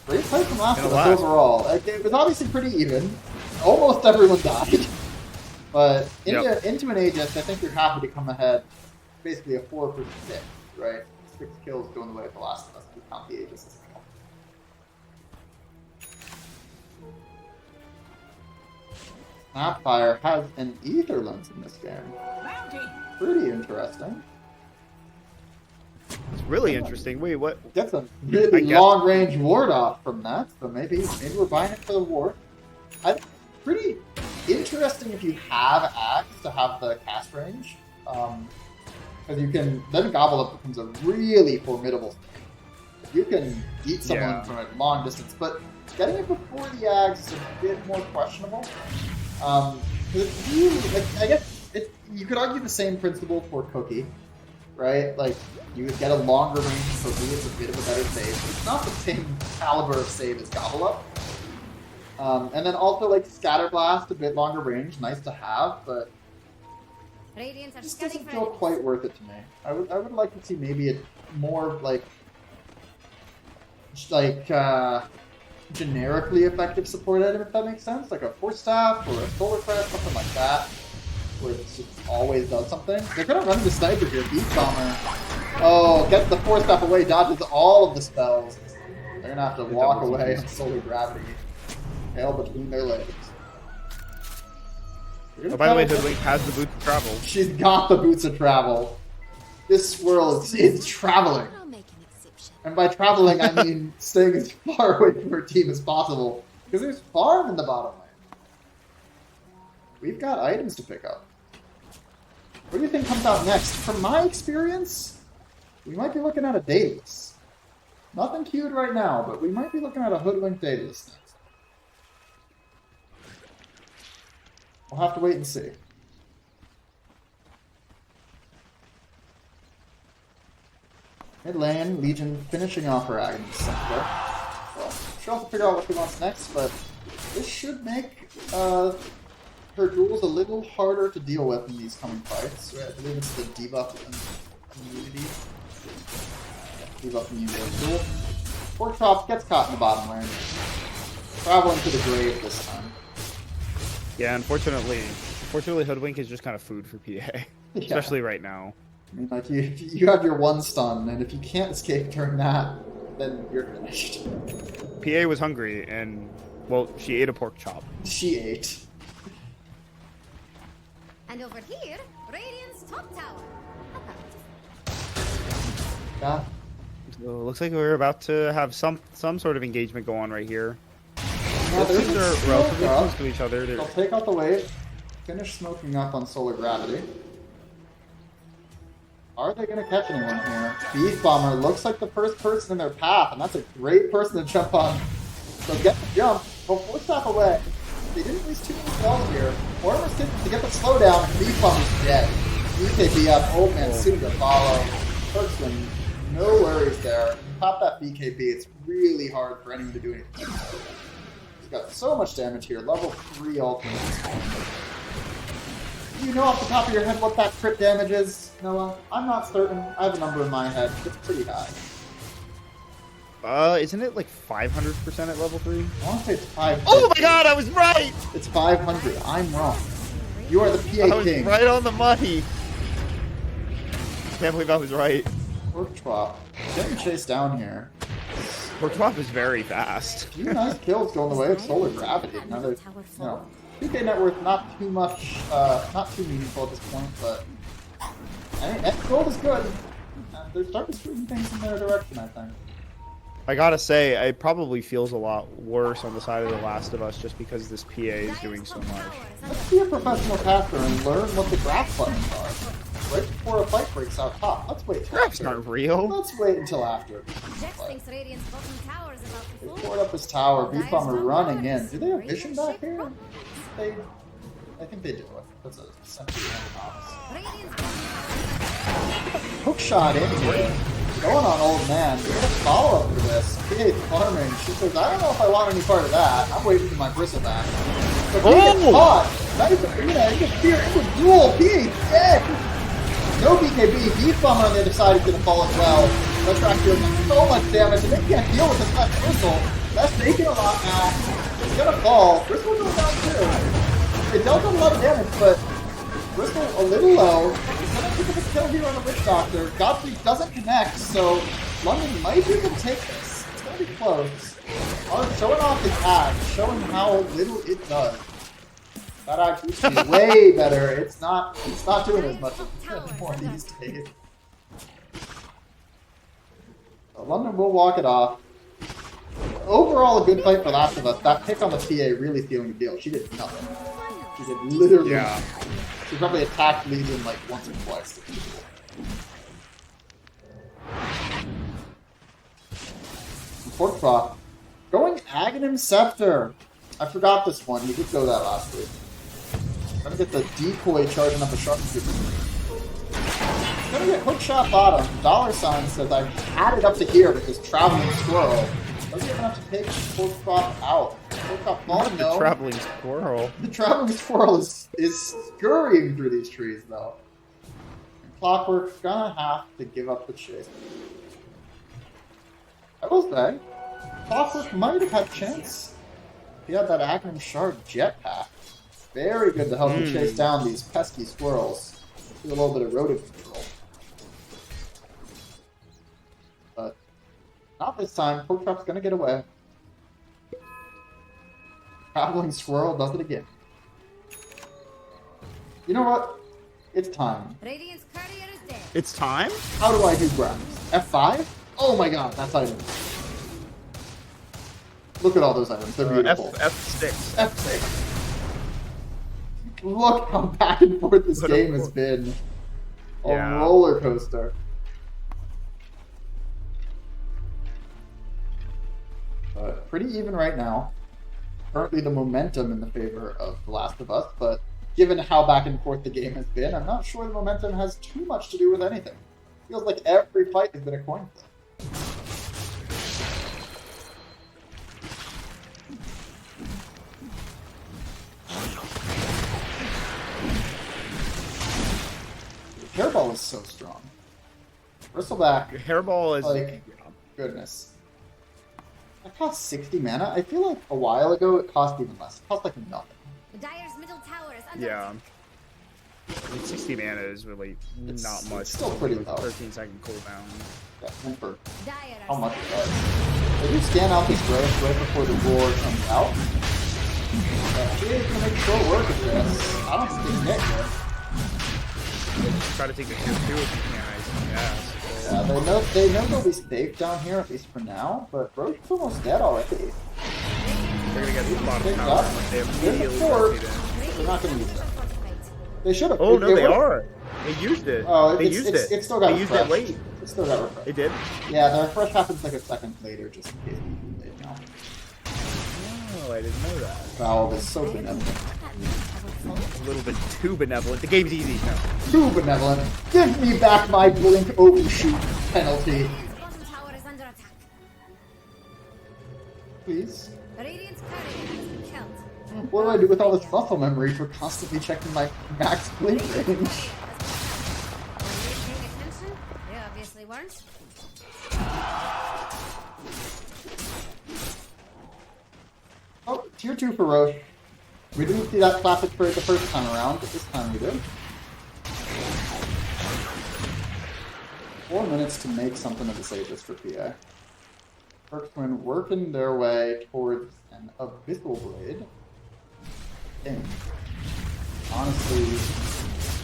Speaker 2: Great fight from last of us overall. It was obviously pretty even. Almost everyone died. But into an Aegis, I think you're happy to come ahead. Basically a 4 for 6, right? 6 kills going the way of the last of us. We count the Aegis as a kill. Snapfire has an Ether Lens in this game. Pretty interesting.
Speaker 1: It's really interesting. Wait, what?
Speaker 2: Gets a really long-range ward off from that, so maybe we're buying it for the ward. Pretty interesting if you have Axe to have the cast range. Because you can, then Gobble Up becomes a really formidable thing. You can beat someone from a long distance, but getting it before the Axe is a bit more questionable. Because it's really, like, I guess you could argue the same principle for Cookie, right? Like, you would get a longer range Cookie, it's a bit of a better save. It's not the same caliber of save as Gobble Up. And then also, like, Scatter Blast, a bit longer range, nice to have, but
Speaker 3: Radiants are
Speaker 2: just
Speaker 3: scanning
Speaker 2: doesn't
Speaker 3: for
Speaker 2: feel
Speaker 3: enemies.
Speaker 2: quite worth it to me. I would like to see maybe a more, generically effective support item, if that makes sense. Like a Force Staff or a Solar Crest, something like that, where it just always does something. They're gonna run the Sniper here, Beast Bomber. Oh, gets the Force Staff away, dodges all of the spells. They're gonna have to walk away on Solar Gravity. Tail between their legs.
Speaker 1: Oh, by the way, Hoodwink has the boots to travel.
Speaker 2: She's got the boots of travel. This world is traveling.
Speaker 3: I'll make an exception.
Speaker 2: And by traveling, I mean staying as far away from her team as possible. Because there's farm in the bottom lane. We've got items to pick up. What do you think comes out next? From my experience, we might be looking at a Daedalus. Nothing queued right now, but we might be looking at a Hoodwink Daedalus next. We'll have to wait and see. Mid lane, Legion finishing off her Aghanim Scepter. Well, she'll have to figure out what she wants next, but this should make her duels a little harder to deal with in these coming fights. I believe it's the debuff immunity. Debuff immunity duel. Pork Chop gets caught in the bottom lane. Traveling to the grave this time.
Speaker 1: Yeah, unfortunately, Hoodwink is just kind of food for PA, especially right now.
Speaker 2: I mean, like, you have your one stun, and if you can't escape during that, then you're finished.
Speaker 1: PA was hungry, and, well, she ate a pork chop.
Speaker 2: She ate.
Speaker 3: And over here, Radiant's top tower.
Speaker 2: Yeah.
Speaker 1: So it looks like we're about to have some sort of engagement go on right here.
Speaker 2: Yeah,
Speaker 1: Both
Speaker 2: there's
Speaker 1: teams
Speaker 2: a
Speaker 1: are
Speaker 2: smoke
Speaker 1: relatively
Speaker 2: up.
Speaker 1: close to each other.
Speaker 2: They'll take out the wave, finish smoking up on Solar Gravity. Are they going to catch anyone here? Beast Bomber looks like the first person in their path, and that's a great person to jump on. So get the jump, go Force Staff away. They didn't waste too many spells here. Mortimer's to get the slowdown, Beast Bomber's dead. BKB up, Old Man soon to follow. Perksman, no worries there. Pop that BKB, it's really hard for anyone to do anything. He's got so much damage here, level 3 ultimate. Do you know off the top of your head what that crit damage is, Noah? I'm not certain. I have a number in my head. It's pretty high.
Speaker 1: Isn't it like 500% at level 3?
Speaker 2: I want to say it's 5.
Speaker 1: Oh my god, I was right!
Speaker 2: It's 500. I'm wrong. You are the
Speaker 1: I
Speaker 2: PA
Speaker 1: was
Speaker 2: king.
Speaker 1: right on the money. Can't believe I was right.
Speaker 2: Pork chop. Getting chased down here.
Speaker 1: Porktop is very fast.
Speaker 2: A few nice kills going the way of solar gravity. Another, you know, PK net worth not too much, not too meaningful at this point, but I mean, gold is good. They're starting to swing things in their direction, I think.
Speaker 1: I gotta say, it probably feels a lot worse on the side of The Last of Us just because this PA is doing so much.
Speaker 2: Let's be a professional caster and learn what the graph buttons are. Right before a fight breaks out top. Let's wait till
Speaker 1: Graphs
Speaker 2: after.
Speaker 1: aren't real.
Speaker 2: Let's wait until after.
Speaker 3: Jax thinks Radiant's bottom tower is about to
Speaker 2: They
Speaker 3: fall.
Speaker 2: poured up his tower. Beef Bomber
Speaker 3: Dire's
Speaker 2: running
Speaker 3: top
Speaker 2: in.
Speaker 3: towers.
Speaker 2: Do they have
Speaker 3: Radiant
Speaker 2: vision back
Speaker 3: shape
Speaker 2: here?
Speaker 3: problems.
Speaker 2: I think they do. That's a sentry box.
Speaker 3: Radiant's bottom tower is
Speaker 2: Hook shot in here. Going on old man. We got a follow up for this. PA farming. She says, I don't know if I want any part of that. I'm waiting for my bristle back. But he gets caught. Nice arena. Interfere. It's a duel. PA dead. No BKB. Beef Bomber on the other side is going to fall as well. Retract deals so much damage, and they can't deal with this left bristle. That's making a lot now. It's going to fall. Bristle's going down too. It dealt a lot of damage, but Bristol a little low. He's going to pick up a kill here on the Witch Doctor. Godfrey doesn't connect, so London might be able to take this. It's going to be close. Showing off his axe, showing how little it does. That axe used to be way better. It's not doing as much anymore these days. So London will walk it off. Overall, a good fight for Last of Us. That pick on the PA really sealing the deal. She did nothing. She did literally
Speaker 1: Yeah.
Speaker 2: nothing. She probably attacked Legion like once or twice. Pork chop. Going Aghanim Scepter. I forgot this one. You did go that last week. Gonna get the decoy charging up a sharpshooter. Gonna get hook shot bottom. Dollar sign says I've had it up to here with this traveling squirrel. Doesn't even have to take pork chop out. Pork chop falling,
Speaker 1: The
Speaker 2: no.
Speaker 1: traveling squirrel.
Speaker 2: The traveling squirrel is scurrying through these trees, though. And Clockwork's gonna have to give up the chase. I will say, Clockwork might have had a chance. He had that Aghanim Shard jetpack. Very good to help him chase down these pesky squirrels. Do a little bit of rodent control. But not this time. Porkchop's gonna get away. Traveling squirrel does it again. You know what? It's time.
Speaker 3: Radiant's courier is dead.
Speaker 1: It's time?
Speaker 2: How do I do grabs? F5? Oh my god, that's items. Look at all those items. They're beautiful.
Speaker 1: F6.
Speaker 2: F6. Look how back and forth this
Speaker 1: But
Speaker 2: game
Speaker 1: of
Speaker 2: has been. A
Speaker 1: Yeah.
Speaker 2: roller coaster. But pretty even right now. Currently the momentum in the favor of The Last of Us, but given how back and forth the game has been, I'm not sure the momentum has too much to do with anything. Feels like every fight has been a coin flip. Hairball is so strong. Bristleback,
Speaker 1: Hairball is...
Speaker 2: like, goodness. That cost 60 mana? I feel like a while ago it cost even less. It cost like nothing.
Speaker 3: Dire's middle tower is under
Speaker 1: Yeah.
Speaker 3: attack.
Speaker 1: I mean, 60 mana is really
Speaker 2: It's-
Speaker 1: not much.
Speaker 2: it's still pretty
Speaker 1: with
Speaker 2: low.
Speaker 1: 13-second cooldown.
Speaker 2: Yeah, and for
Speaker 3: Dire are
Speaker 2: how much it
Speaker 3: scared.
Speaker 2: does. They do scan out this growth right before the war comes out. But she is gonna make short work of this. I don't think they hit here.
Speaker 1: Try to take the tier 2 if you can, I guess.
Speaker 2: Yeah, they know they'll be safe down here, at least for now, but Roach is almost dead already.
Speaker 1: They're gonna get the bottom
Speaker 2: Big
Speaker 1: tower.
Speaker 2: up.
Speaker 1: Like they
Speaker 2: There's a
Speaker 1: immediately
Speaker 2: fort.
Speaker 1: rotate in.
Speaker 2: They're not gonna use
Speaker 3: Radiant's
Speaker 2: it.
Speaker 3: fortified.
Speaker 2: They should have.
Speaker 1: Oh, no, they
Speaker 2: would've-
Speaker 1: are. They used it.
Speaker 2: Oh,
Speaker 1: they used it.
Speaker 2: it still got
Speaker 1: They used
Speaker 2: refreshed.
Speaker 1: it late.
Speaker 2: It still got refreshed.
Speaker 1: It did?
Speaker 2: Yeah, the refresh happens like a second later, just in case people didn't know.
Speaker 1: Oh, I didn't know that.
Speaker 2: Valve is so benevolent.
Speaker 3: That middle tower fall.
Speaker 1: A little bit too benevolent. The game's easy. No.
Speaker 2: Too benevolent. Give me back my blink overshoot penalty,
Speaker 3: Radiant's bottom tower is under attack.
Speaker 2: please.
Speaker 3: Radiant's courier has been killed.
Speaker 2: What do I do with all this muscle memory for constantly checking my max blink range?
Speaker 3: Were you paying attention? You obviously weren't.
Speaker 2: Tier 2 for Roche. We didn't see that classic for the first time around, but this time we did. 4 minutes to make something of the Sages for PA. Perkman working their way towards an Abyssal Blade. And honestly,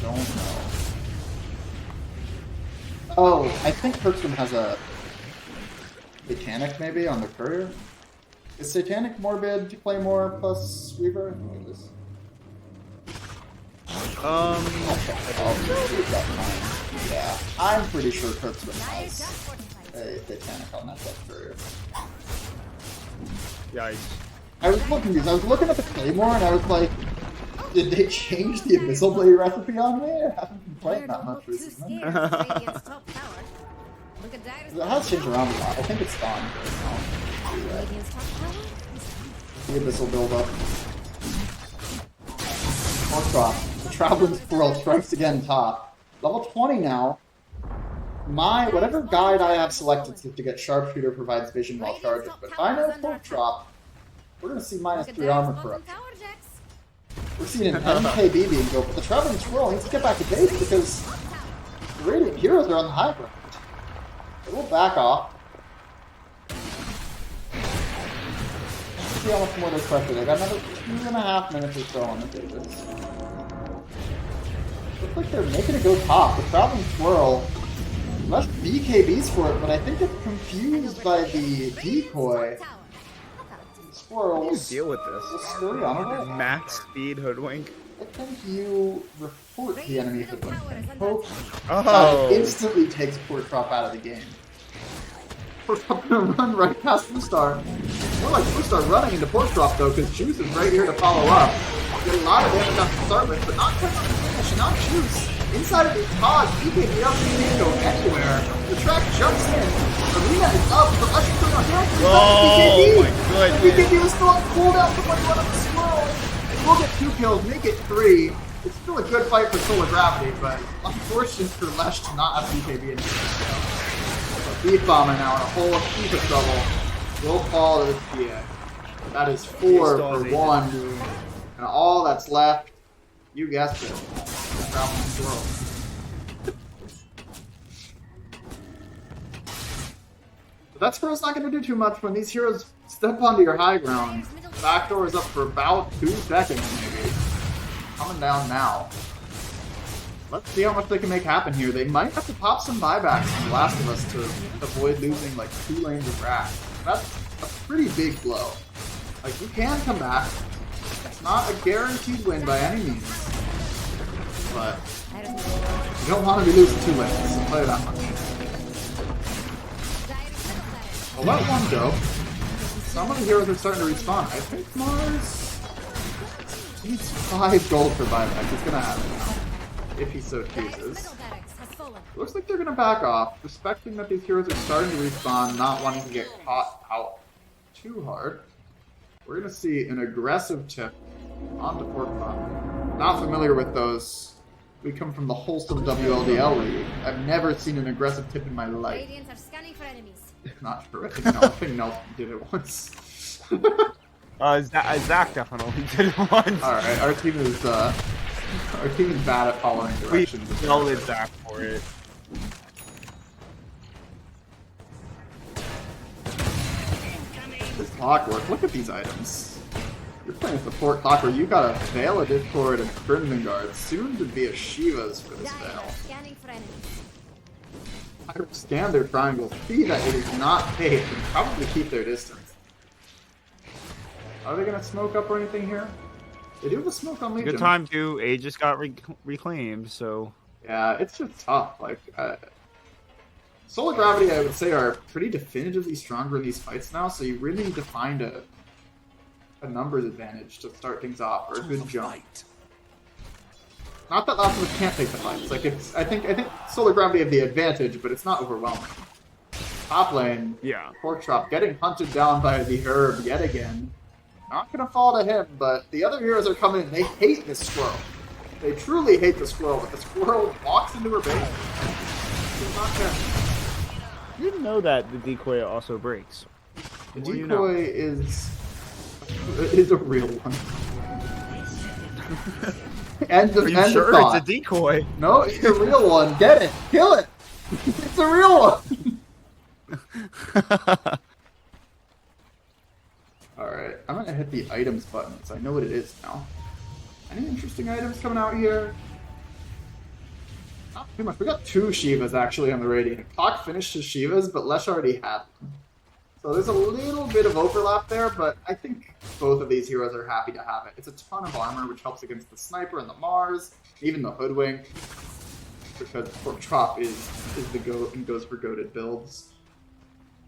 Speaker 2: don't know. Oh, I think Perkman has a Satanic maybe on the courier. Is Satanic Morbid to Claymore plus Weaver? I think it is. Yeah, I'm pretty sure Kurtzman has a Satanic on that courier.
Speaker 1: Yikes.
Speaker 2: I was looking because I was looking at the Claymore and I was like, did they change the Abyssal Blade recipe on me? I haven't been playing that much recently. It has changed around a lot. I think it's gone. The Abyssal build up. More drop. The Traveling Squirrel strikes again top. Level 20 now. Whatever guide I have selected to get Sharpshooter provides vision while charging, but if I know Pork Drop, we're going to see -3 armor corruption. We're seeing an MKB being built, but the Traveling Squirrel needs to get back to base because the Radiant Heroes are on the high ground. They will back off. Let's see how much more they're pressure. They got another 2.5 minutes or so on the Davis. Looks like they're making it go top. The Traveling Squirrel must BKBs for it, but I think it's confused by the decoy. Squirrels.
Speaker 1: How do you deal with this?
Speaker 2: Scurry on over.
Speaker 1: Max speed hoodwink.
Speaker 2: I think you report the enemy hoodwink and hope
Speaker 1: Oh.
Speaker 2: that instantly takes Pork Drop out of the game. Pork Drop gonna run right past Bluestar. More like Bluestar running into Pork Drop though, because Juice is right here to follow up. Get a lot of damage off to start with, but not quite on the finish. Not Juice. Inside of these pods, BKB doesn't need to go anywhere. The track jumps in. Arena is up. The Usher turn on down.
Speaker 1: Oh my goodness.
Speaker 2: BKB was still on cooldown from when he went up the Squirrel. We'll get 2 kills, make it 3. It's still a good fight for Solar Gravity, but unfortunate for Lesh to not have BKB in this. Beef Bomber now in a whole heap of trouble. Will fall to this PA. That is 4 for 1. And all that's left, you guessed it, Traveling Squirrel. But that Squirrel's not going to do too much when these heroes step onto your high ground. Backdoor is up for about 2 seconds, maybe. Coming down now. Let's see how much they can make happen here. They might have to pop some buybacks from Last of Us to avoid losing like 2 lanes of Wrath. That's a pretty big blow. Like, you can come back. It's not a guaranteed win by any means. But you don't want to be losing 2 lanes, so play that much. I'll let one go. Some of the heroes are starting to respawn. I think Mars needs 5 gold for buyback. He's gonna have it now, if he so chooses. Looks like they're gonna back off, respecting that these heroes are starting to respawn, not wanting to get caught out too hard. We're gonna see an aggressive tip onto Pork Drop. Not familiar with those. We come from the wholesome WLDL league. I've never seen an aggressive tip in my life.
Speaker 3: Radiants are scanning for enemies.
Speaker 2: Not sure. I think Nelson did it once.
Speaker 1: Zach definitely did it once.
Speaker 2: Alright, our team is bad at following directions.
Speaker 1: We yelled at Zach for it.
Speaker 2: This Clockwork, look at these items. You're playing support Clockwork, you got a Veil of Discord and Crimson Guard, soon to be a Shiva's for this Veil.
Speaker 3: Scanning for enemies.
Speaker 2: I scan their triangles, see that it is not safe, and probably keep their distance. Are they gonna smoke up or anything here? They do have a smoke on Legion.
Speaker 1: Good time too. A just got reclaimed, so
Speaker 2: Yeah, it's just tough. Like, Solar Gravity, I would say, are pretty definitively stronger in these fights now, so you really need to find a numbers advantage to start things off, or a good jump. Not that Last of Us can't take the fights. Like, I think Solar Gravity have the advantage, but it's not overwhelming. Top lane,
Speaker 1: yeah.
Speaker 2: Pork Drop getting hunted down by the Herb yet again. Not gonna fall to him, but the other heroes are coming in. They hate this Squirrel. They truly hate the Squirrel, but the Squirrel walks into her base. She's not dead.
Speaker 1: I didn't know that the decoy also breaks.
Speaker 2: The
Speaker 1: What do you
Speaker 2: decoy
Speaker 1: know?
Speaker 2: is a It is a real one. End of,
Speaker 1: Are you
Speaker 2: end
Speaker 1: sure
Speaker 2: of thought.
Speaker 1: it's a decoy?
Speaker 2: No, it's a real one. Get it. Kill it. It's a real one. Alright, I'm gonna hit the items button because I know what it is now. Any interesting items coming out here? Not too much. We got 2 Shivas actually on the Radiant. Clock finished his Shivas, but Lesh already had them. So there's a little bit of overlap there, but I think both of these heroes are happy to have it. It's a ton of armor, which helps against the Sniper and the Mars, even the Hoodwink, because Pork Chop is the GOAT and goes for goated builds.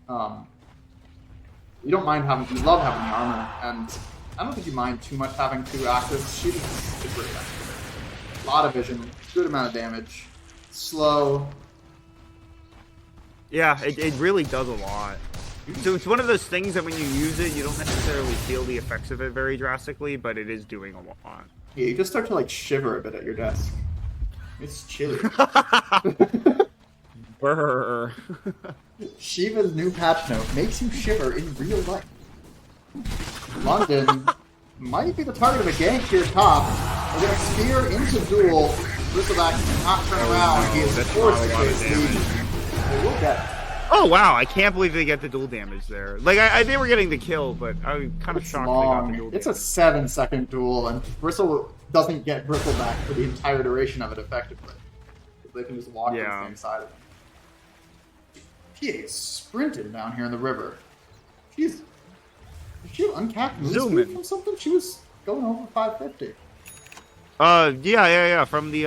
Speaker 2: You don't mind having, you love having the armor, and I don't think you mind too much having 2 actives. Shooting is a great active. A lot of vision, good amount of damage, slow.
Speaker 1: Yeah, it really does a lot. So it's one of those things that when you use it, you don't necessarily feel the effects of it very drastically, but it is doing a lot.
Speaker 2: Yeah, you just start to like shiver a bit at your desk. It's chilly.
Speaker 1: Brr.
Speaker 2: Shiva's new patch note makes you shiver in real life. London might be the target of a gank here top. We're gonna spear into duel. Bristleback cannot turn around. He is
Speaker 1: That's
Speaker 2: forced
Speaker 1: not a
Speaker 2: to
Speaker 1: lot of
Speaker 2: chase lead.
Speaker 1: damage.
Speaker 2: They will get it.
Speaker 1: Oh wow, I can't believe they get the dual damage there. Like they were getting the kill, but I was kind of
Speaker 2: It's
Speaker 1: shocked they got the
Speaker 2: long.
Speaker 1: dual
Speaker 2: It's a
Speaker 1: damage.
Speaker 2: 7-second duel, and Bristle doesn't get Bristleback for the entire duration of it effectively. They can just walk to the
Speaker 1: Yeah.
Speaker 2: same side of him. PA is sprinting down here in the river. Did she have uncapped move
Speaker 1: Zooming.
Speaker 2: speed from something? She was going over 550.
Speaker 1: Yeah, from the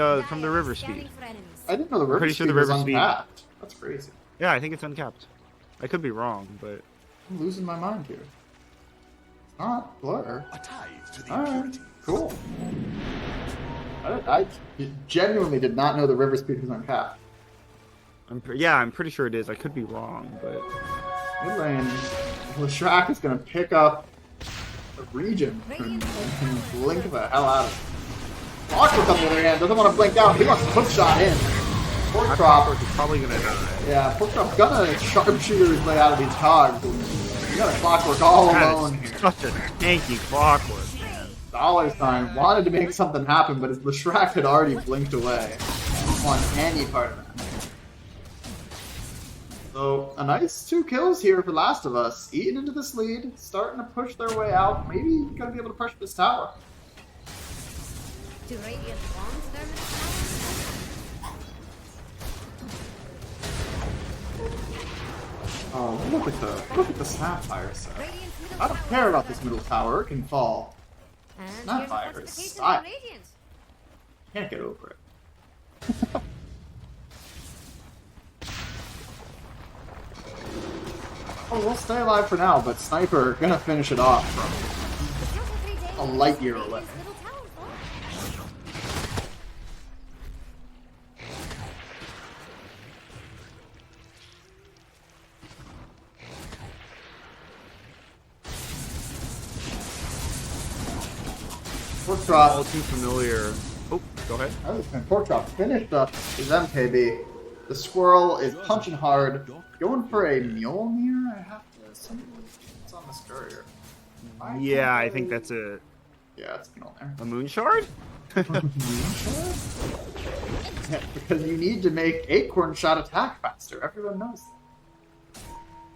Speaker 1: river
Speaker 3: Scanning
Speaker 1: speed.
Speaker 3: for enemies.
Speaker 2: I didn't know the river
Speaker 1: Pretty
Speaker 2: speed
Speaker 1: sure the
Speaker 2: was
Speaker 1: river speed-
Speaker 2: uncapped. That's crazy.
Speaker 1: Yeah, I think it's uncapped. I could be wrong, but
Speaker 2: I'm losing my mind here. It's not Blur.
Speaker 4: A tithe to the
Speaker 2: Alright,
Speaker 4: impurity.
Speaker 2: cool. I genuinely did not know the river speed was uncapped.
Speaker 1: I'm pretty sure it is. I could be wrong, but
Speaker 2: Mid lane, Leshrac is going to pick up the region and blink the hell out of it. Clockwork on the other hand doesn't want to blink out. He wants to hook shot in. Pork
Speaker 1: my
Speaker 2: Chop,
Speaker 1: Clockwork is probably gonna die.
Speaker 2: yeah, Pork Chop's gonna sharpshooter his way out of these cogs. You got a Clockwork all
Speaker 1: That
Speaker 2: alone
Speaker 1: is
Speaker 2: here.
Speaker 1: such a tanky Clockwork.
Speaker 2: Dollar sign wanted to make something happen, but his Leshrac had already blinked away. Didn't want any part of that. So, a nice 2 kills here for Last of Us. Eating into this lead, starting to push their way out. Maybe gonna be able to push this tower.
Speaker 3: Do Radiant want their middle
Speaker 2: Oh, look at the Snapfire set.
Speaker 3: tower? Radiant's middle
Speaker 2: I don't
Speaker 3: tower
Speaker 2: care
Speaker 3: is
Speaker 2: about this
Speaker 3: under
Speaker 2: middle tower, it can fall.
Speaker 3: And
Speaker 2: Snapfire
Speaker 3: here's a
Speaker 2: is
Speaker 3: fortification
Speaker 2: style.
Speaker 3: for Radiant.
Speaker 2: Can't get over it. Oh, we'll stay alive for now, but Sniper gonna finish it off from
Speaker 3: The total 3 days
Speaker 2: a light year
Speaker 3: Radiant's
Speaker 2: away.
Speaker 3: middle tower falls.
Speaker 2: Pork
Speaker 1: All
Speaker 2: Chop.
Speaker 1: too familiar. Oh, go ahead.
Speaker 2: I was saying Pork Chop finished up his MKB. The squirrel is punching hard, going for a Mjolnir. I have to assume it's on this courier.
Speaker 1: Yeah, I think that's a
Speaker 2: Yeah, it's Mjolnir.
Speaker 1: moon shard.
Speaker 2: Yeah, because you need to make Acorn Shot attack faster. Everyone knows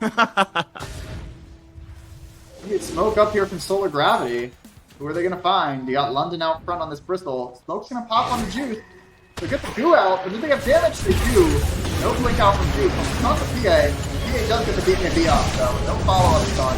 Speaker 2: that. You get Smoke up here from Solar Gravity. Who are they going to find? You got London out front on this Bristol. Smoke's going to pop on the Juice. They get the goo out, but do they have damage? They do. No blink out from Juice. It's not the PA. The PA does get the BKB off, though. No follow-up is on.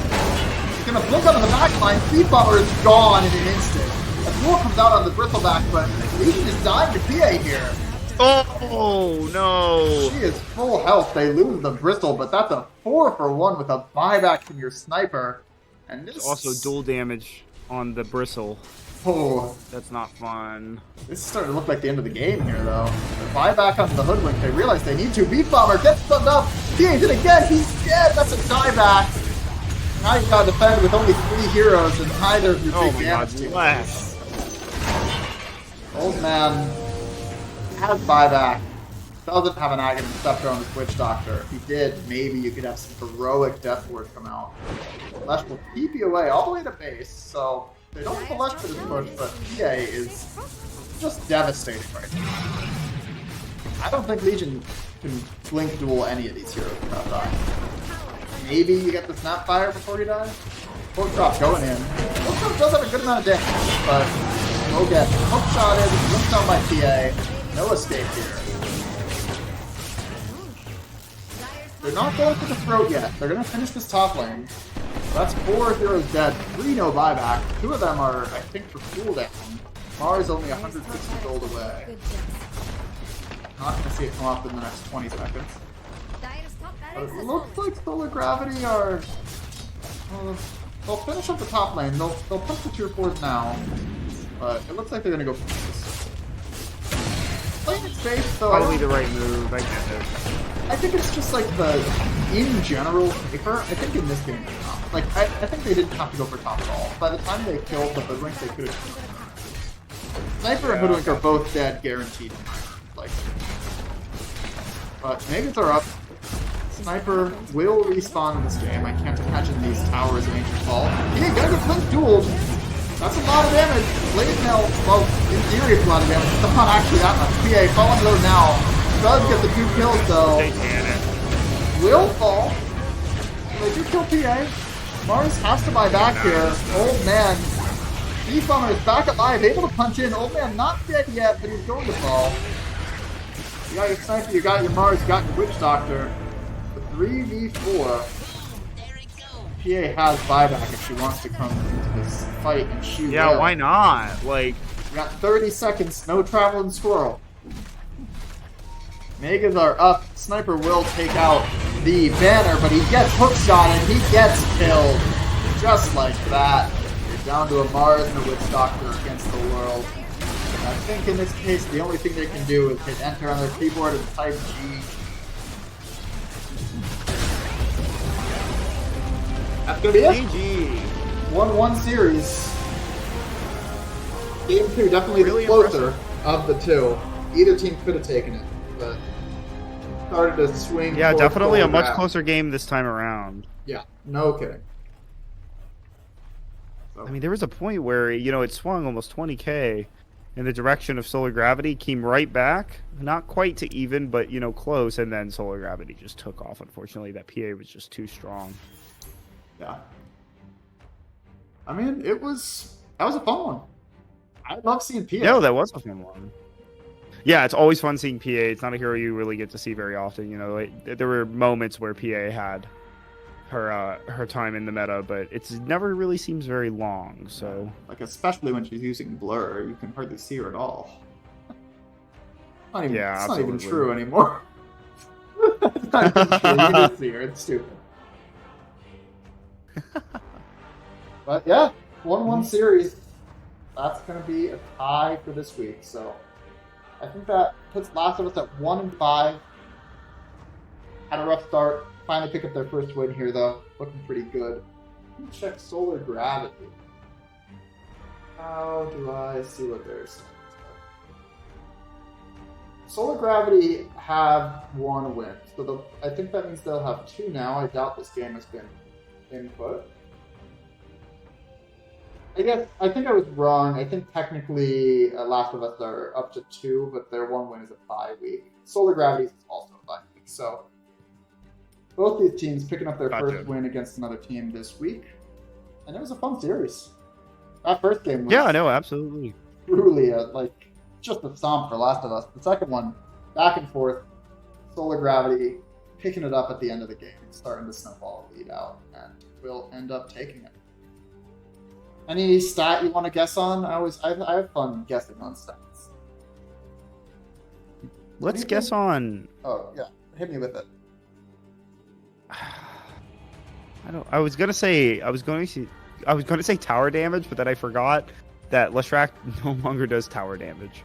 Speaker 2: He's going to blink out on the backline. Speed Bomber is gone in an instant. A duel comes out on the Bristleback, but Legion is dying to PA here.
Speaker 1: Oh no!
Speaker 2: She is full health. They lose the Bristol, but that's a 4-for-1 with a buyback from your Sniper. And this
Speaker 1: Also dual damage on the bristle.
Speaker 2: Oh,
Speaker 1: That's not fun.
Speaker 2: this is starting to look like the end of the game here, though. The buyback onto the Hoodwink. They realize they need to. Beat Bomber gets stunned up. He ain't it again. He's dead. That's a dieback. Now you gotta defend with only 3 heroes and neither of your
Speaker 1: Oh
Speaker 2: big
Speaker 1: my god,
Speaker 2: damage teams.
Speaker 1: less.
Speaker 2: Old man has buyback. doesn't have an Aghanim Scepter on his Witch Doctor. If he did, maybe you could have some heroic Death Ward come out. Lesh will keep you away all the way to base, so they don't have the Lesh for this push, but PA is just devastating right now. I don't think Legion can blink duel any of these heroes without dying. Maybe you get the Snapfire before he dies? Pork Chop going in. Pork Chop does have a good amount of damage, but we'll get hook-shotted, limped down by PA. No escape here. They're not going for the throat yet. They're going to finish this top lane. That's 4 heroes dead, 3 no buyback. 2 of them are, I think, for cooldown. Mars only 160 gold away.
Speaker 3: Good job.
Speaker 2: Not going to see it come up in the next 20 seconds.
Speaker 3: Dire's top
Speaker 2: But
Speaker 3: barracks
Speaker 2: it
Speaker 3: is
Speaker 2: looks
Speaker 3: full.
Speaker 2: like Solar Gravity are... they'll finish up the top lane. They'll push the tier 4s now. But it looks like they're going to go for this. Playing it safe, though.
Speaker 1: Probably the right move. I get it.
Speaker 2: I think it's just like the, in general, safer. I think in this game, they're not. Like, I think they didn't have to go for top at all. By the time they killed the Hoodwink, they could have. Sniper and Hoodwink are both dead, guaranteed. Like, but Megas are up. Sniper will respawn in this game. I can't imagine these towers in Ancient Fall. Yeah, gonna get Flint dueled. That's a lot of damage. Blade Mail, well, in theory, it's a lot of damage. It's not actually that much. PA falling low now. Does get the 2 kills though.
Speaker 1: They can it.
Speaker 2: Will fall. They do kill PA. Mars has to buy back here. Old man. Defummer is back alive, able to punch in. Old man not dead yet, but he's going to fall. You got your sniper, you got your Mars, you got your Witch Doctor. The 3v4. PA has buyback if she wants to come into this fight, and she
Speaker 1: Yeah,
Speaker 2: will.
Speaker 1: why not? Like,
Speaker 2: We got 30 seconds, no traveling squirrel. Megas are up. Sniper will take out the banner, but he gets hookshot and he gets killed. Just like that. You're down to a Mars and a Witch Doctor against the world. And I think in this case, the only thing they can do is hit enter on their keyboard and type G. That's gonna be it.
Speaker 1: GG.
Speaker 2: 1-1 series. Game 2, definitely
Speaker 1: Really
Speaker 2: the closer of the two. Either team could have taken it, but started to swing.
Speaker 1: Yeah,
Speaker 2: towards
Speaker 1: definitely a
Speaker 2: Solar
Speaker 1: much
Speaker 2: Grab.
Speaker 1: closer game this time around.
Speaker 2: Yeah, no kidding. So,
Speaker 1: I mean, there was a point where, it swung almost 20k in the direction of Solar Gravity, came right back, not quite to even, but, close, and then Solar Gravity just took off. Unfortunately, that PA was just too strong.
Speaker 2: yeah. I mean, that was a fun one. I love seeing PA.
Speaker 1: No, that was a fun one. Yeah, it's always fun seeing PA. It's not a hero you really get to see very often. There were moments where PA had her time in the meta, but it's never really seems very long. So,
Speaker 2: Like, especially when she's using Blur, you can hardly see her at all. Not even,
Speaker 1: Yeah,
Speaker 2: it's not even
Speaker 1: absolutely.
Speaker 2: true anymore. It's not even true. You just see her. It's stupid. But yeah, 1-1 series. That's going to be a tie for this week. So I think that puts Last of Us at 1-5. Had a rough start. Finally pick up their first win here, though. Looking pretty good. Let me check Solar Gravity. How do I see what their stats are? Solar Gravity have 1 win. So I think that means they'll have 2 now. I doubt this game has been input. I think I was wrong. I think technically Last of Us are up to 2, but their 1 win is a bye week. Solar Gravity is also a bye week. So both these teams picking up their first win against another team this week. And it was a fun series. That first game was
Speaker 1: no, absolutely.
Speaker 2: truly just a stomp for Last of Us. The second one, back and forth, Solar Gravity picking it up at the end of the game, starting to snowball lead out, and will end up taking it. Any stat you want to guess on? I have fun guessing on stats.
Speaker 1: Let's guess on.
Speaker 2: Oh yeah, hit me with it.
Speaker 1: I was gonna say tower damage, but then I forgot that Leshrac no longer does tower damage.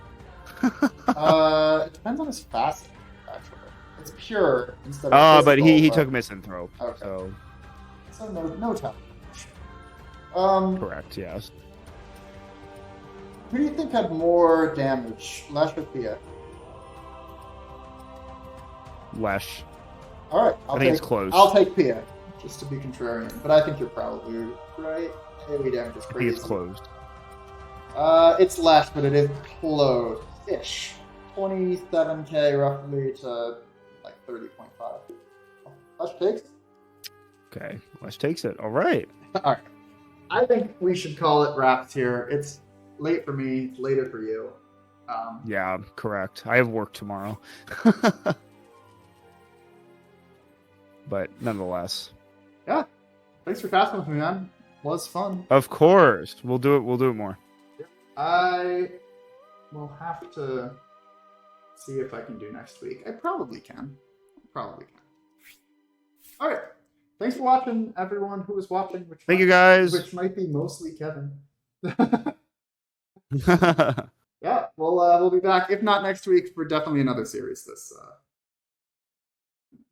Speaker 2: It depends on his fast. Actually, it's pure instead of.
Speaker 1: But he
Speaker 2: physical,
Speaker 1: took misanthrope.
Speaker 2: Okay.
Speaker 1: So
Speaker 2: So no time.
Speaker 1: correct, yes.
Speaker 2: Who do you think had more damage, Lesh or Thea?
Speaker 1: Lesh.
Speaker 2: All right,
Speaker 1: I think it's close.
Speaker 2: I'll take Pia, just to be contrarian. But I think you're probably right. Maybe damage is
Speaker 1: I think
Speaker 2: crazy.
Speaker 1: it's closed.
Speaker 2: It's less, but it is close-ish. 27k roughly to like 30.5. Lesh takes.
Speaker 1: Okay, Lesh takes it. All right.
Speaker 2: All right. I think we should call it wraps here. It's late for me. It's later for you.
Speaker 1: Yeah, correct. I have work tomorrow. But nonetheless.
Speaker 2: Yeah. Thanks for casting with me, man. Was fun.
Speaker 1: Of course. We'll do it more.
Speaker 2: I will have to see if I can do next week. I probably can. All right. Thanks for watching, everyone who was watching.
Speaker 1: Thank you, guys.
Speaker 2: Which might be mostly Kevin. Yeah, we'll be back. If not next week, for definitely another series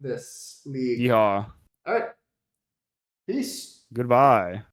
Speaker 2: this league.
Speaker 1: Yeah.
Speaker 2: All right. Peace.
Speaker 1: Goodbye.